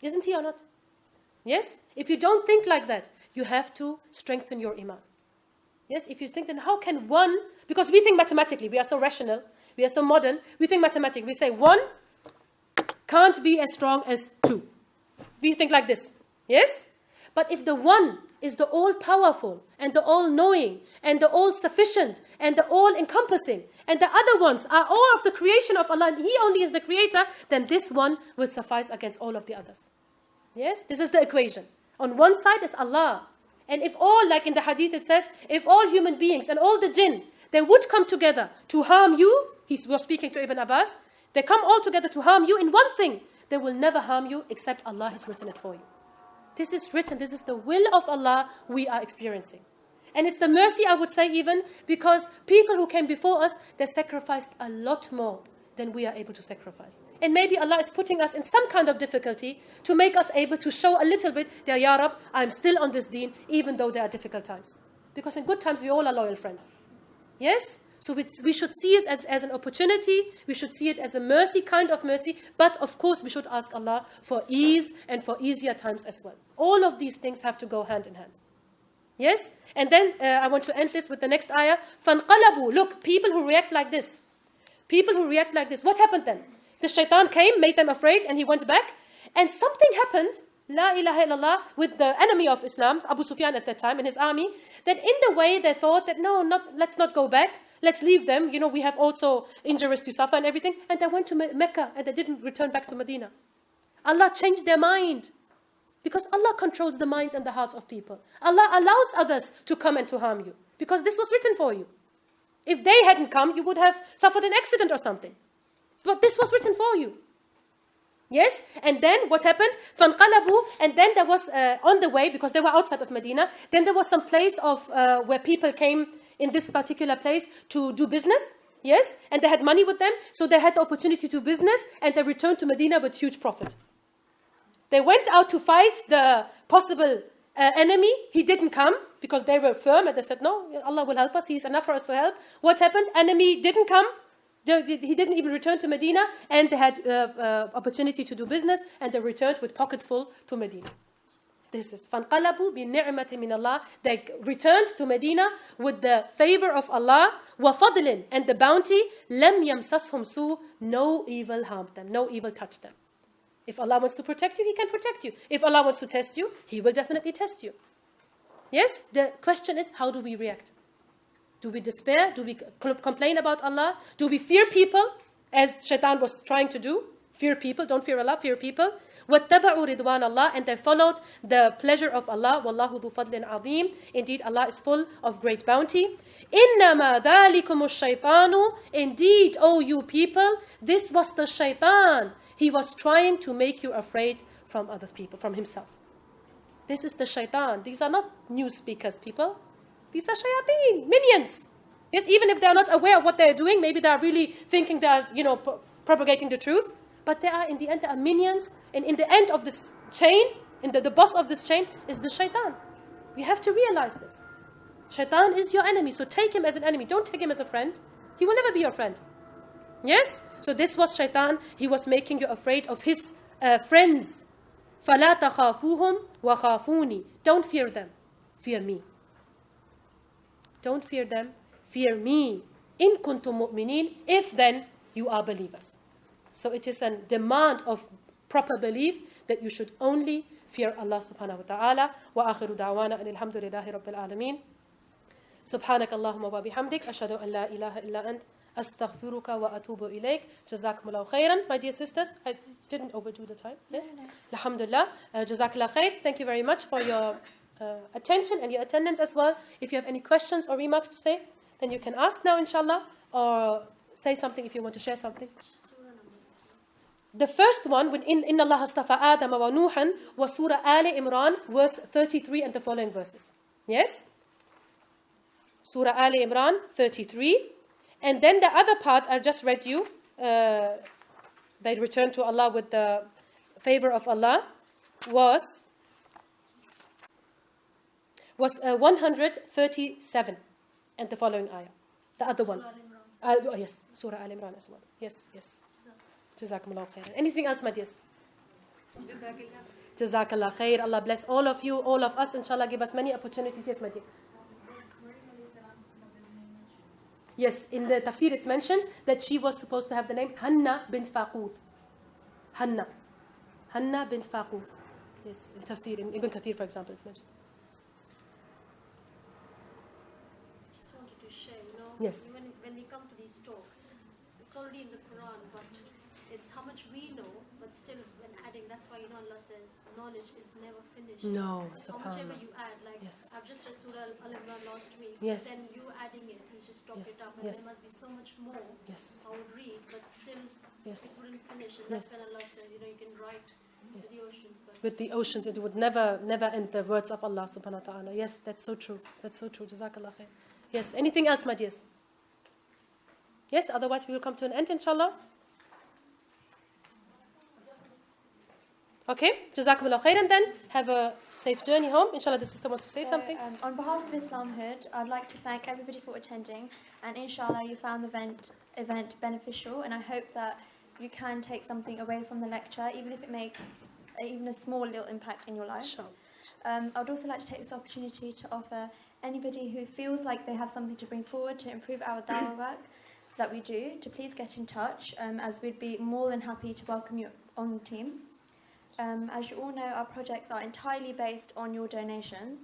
Isn't He or not? Yes? If you don't think like that, you have to strengthen your iman. Yes? If you think, then how can one, because we think mathematically, we are so rational, we are so modern, we think mathematically. We say 1 can't be as strong as 2. We think like this. Yes? But if the one is the all-powerful and the all-knowing and the all-sufficient and the all-encompassing, and the other ones are all of the creation of Allah and He only is the creator, then this one will suffice against all of the others. Yes? This is the equation. On one side is Allah. And if all, like in the hadith it says, if all human beings and all the jinn, they would come together to harm you, he was speaking to Ibn Abbas, they come all together to harm you in one thing, they will never harm you except Allah has written it for you. This is written, this is the will of Allah we are experiencing. And it's the mercy, I would say even, because people who came before us, they sacrificed a lot more than we are able to sacrifice. And maybe Allah is putting us in some kind of difficulty to make us able to show a little bit, that, Ya Rab, I'm still on this deen, even though there are difficult times. Because in good times, we all are loyal friends. Yes? So we should see it as an opportunity. We should see it as a mercy, kind of mercy. But of course, we should ask Allah for ease and for easier times as well. All of these things have to go hand in hand. Yes? And then I want to end this with the next ayah. فَانْقَلَبُوا. Look, people who react like this. People who react like this. What happened then? The shaitan came, made them afraid, and he went back. And something happened, La ilaha illallah, with the enemy of Islam, Abu Sufyan at that time, and his army, that in the way they thought that, let's not go back. Let's leave them. We have also injuries to suffer and everything. And they went to Mecca and they didn't return back to Medina. Allah changed their mind. Because Allah controls the minds and the hearts of people. Allah allows others to come and to harm you. Because this was written for you. If they hadn't come, you would have suffered an accident or something. But this was written for you. Yes? And then what happened? فَانْقَلَبُوا. And then there was, on the way, because they were outside of Medina, then there was some place of where people came in this particular place to do business. Yes? And they had money with them, so they had the opportunity to do business, and they returned to Medina with huge profit. They went out to fight the possible enemy. He didn't come because they were firm, and they said, no, Allah will help us. He is enough for us to help. What happened? Enemy didn't come. He didn't even return to Medina, and they had opportunity to do business, and they returned with pockets full to Medina. This is فَانْقَلَبُوا بِالنِّعْمَةِ مِنَ اللَّهِ. They returned to Medina with the favor of Allah, وَفَضْلٍ, and the bounty. لَمْ يَمْسَسْهُمْ سُوءٌ. No evil harmed them, no evil touched them. If Allah wants to protect you, He can protect you. If Allah wants to test you, He will definitely test you. Yes? The question is, how do we react? Do we despair? Do we complain about Allah? Do we fear people, as Shaitan was trying to do? Fear people, don't fear Allah, fear people. وَاتَّبَعُوا رِضْوَانَ اللَّهِ. And they followed the pleasure of Allah. وَاللَّهُ ذُو فَضْلٍ عَظِيمٍ. Indeed, Allah is full of great bounty. إِنَّمَا ذَلِكُمُ الشَّيْطَانُ. Indeed, O you people, this was the Shaitan. He was trying to make you afraid from other people, from himself. This is the Shaitan. These are not news speakers, people. These are shayateen, minions. Yes, even if they are not aware of what they are doing, maybe they are really thinking they are, propagating the truth. But they are, in the end, they are minions. And in the end of this chain, the boss of this chain is the Shaitan. We have to realize this. Shaitan is your enemy, so take him as an enemy. Don't take him as a friend. He will never be your friend. Yes? So this was Shaitan. He was making you afraid of his friends. فَلَا تَخَافُوهُمْ وَخَافُونِي. Don't fear them. Fear me. Don't fear them, fear me. In kuntum mu'minin, if then you are believers. So it is a demand of proper belief that you should only fear Allah subhanahu wa ta'ala. Wa akhiru da'wana an alhamdulillahi rabbil alameen. Subhanak Allahumma wa bihamdik. Ashhadu an la ilaha illa ant. Astaghfiruka wa atubu ilayk. Jazakumullahu khairan. My dear sisters, I didn't overdo the time. Yes? No. Alhamdulillah. Jazakallah khair. Thank you very much for your attention and your attendance as well. If you have any questions or remarks to say, then you can ask now, inshallah, or say something if you want to share something. The first one, when in Allah astafa Adam wa Nuhan, was Surah Ali Imran, verse 33 and the following verses. Yes? Surah Ali Imran 33. And then the other part I just read you, they returned to Allah with the favor of Allah, was 137 and the following ayah. The other one. Yes, Surah Al Imran as well. Yes. Jazakumullah khair. Anything else, my dears? Jazakallah khair. Allah bless all of you, all of us. Inshallah, give us many opportunities. Yes, my dear. Yes, in the tafsir it's mentioned that she was supposed to have the name Hanna bint Faqud. Hanna bint Faqud. Yes, in tafsir, in Ibn Kathir, for example, it's mentioned. Yes. When we come to these talks, it's already in the Quran, but it's how much we know, but still when adding, that's why Allah says knowledge is never finished. No, how much ever you add, like yes. I've just read Surah Al-Imran last week, yes. then you adding it, He's just stopped yes. it up, and yes. there must be so much more yes. I would read, but still yes. it wouldn't finish. And yes. that's when Allah said, you can write yes. with the oceans. But with the oceans, it would never end the words of Allah subhanahu wa ta'ala. Yes, that's so true. That's so true. Jazakallah khair. Yes, anything else, my dears? Yes, otherwise we will come to an end, inshallah. Okay, Jazakumullah khairan then. Have a safe journey home. Inshallah, the sister wants to say something. On behalf of IslamHood, I'd like to thank everybody for attending. And inshallah, you found the event beneficial. And I hope that you can take something away from the lecture, even if it makes even a small little impact in your life. Sure. I would also like to take this opportunity to offer anybody who feels like they have something to bring forward to improve our dawah work that we do, to please get in touch, as we'd be more than happy to welcome you on the team. As you all know, our projects are entirely based on your donations,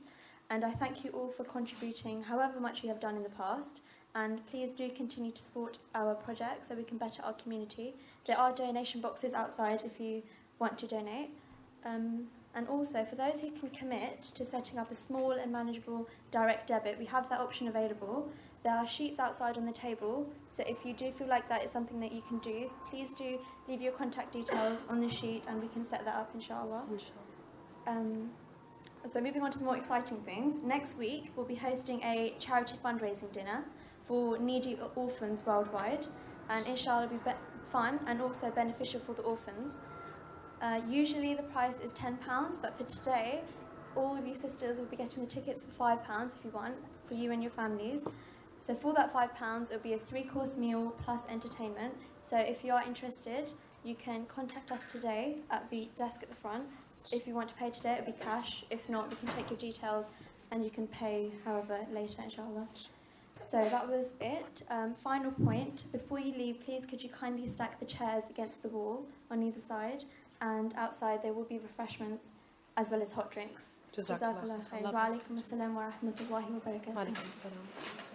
and I thank you all for contributing however much you have done in the past, and please do continue to support our projects so we can better our community. There are donation boxes outside if you want to donate. And also, for those who can commit to setting up a small and manageable direct debit, we have that option available. There are sheets outside on the table, so if you do feel like that is something that you can do, please do leave your contact details on the sheet and we can set that up, inshallah. So moving on to the more exciting things, next week we'll be hosting a charity fundraising dinner for needy orphans worldwide, and inshallah it'll be fun and also beneficial for the orphans. Usually the price is £10, but for today, all of you sisters will be getting the tickets for £5 if you want, for you and your families. So for that £5, it'll be a 3-course meal plus entertainment. So if you are interested, you can contact us today at the desk at the front. If you want to pay today, it'll be cash. If not, we can take your details and you can pay however later, inshallah. So that was it. Final point, before you leave, please could you kindly stack the chairs against the wall on either side, and outside there will be refreshments as well as hot drinks. Jazakallah. Jazakallah khair. Wa alaikum assalam wa rahmatullahi wa barakatuh. Wa alaikum assalam.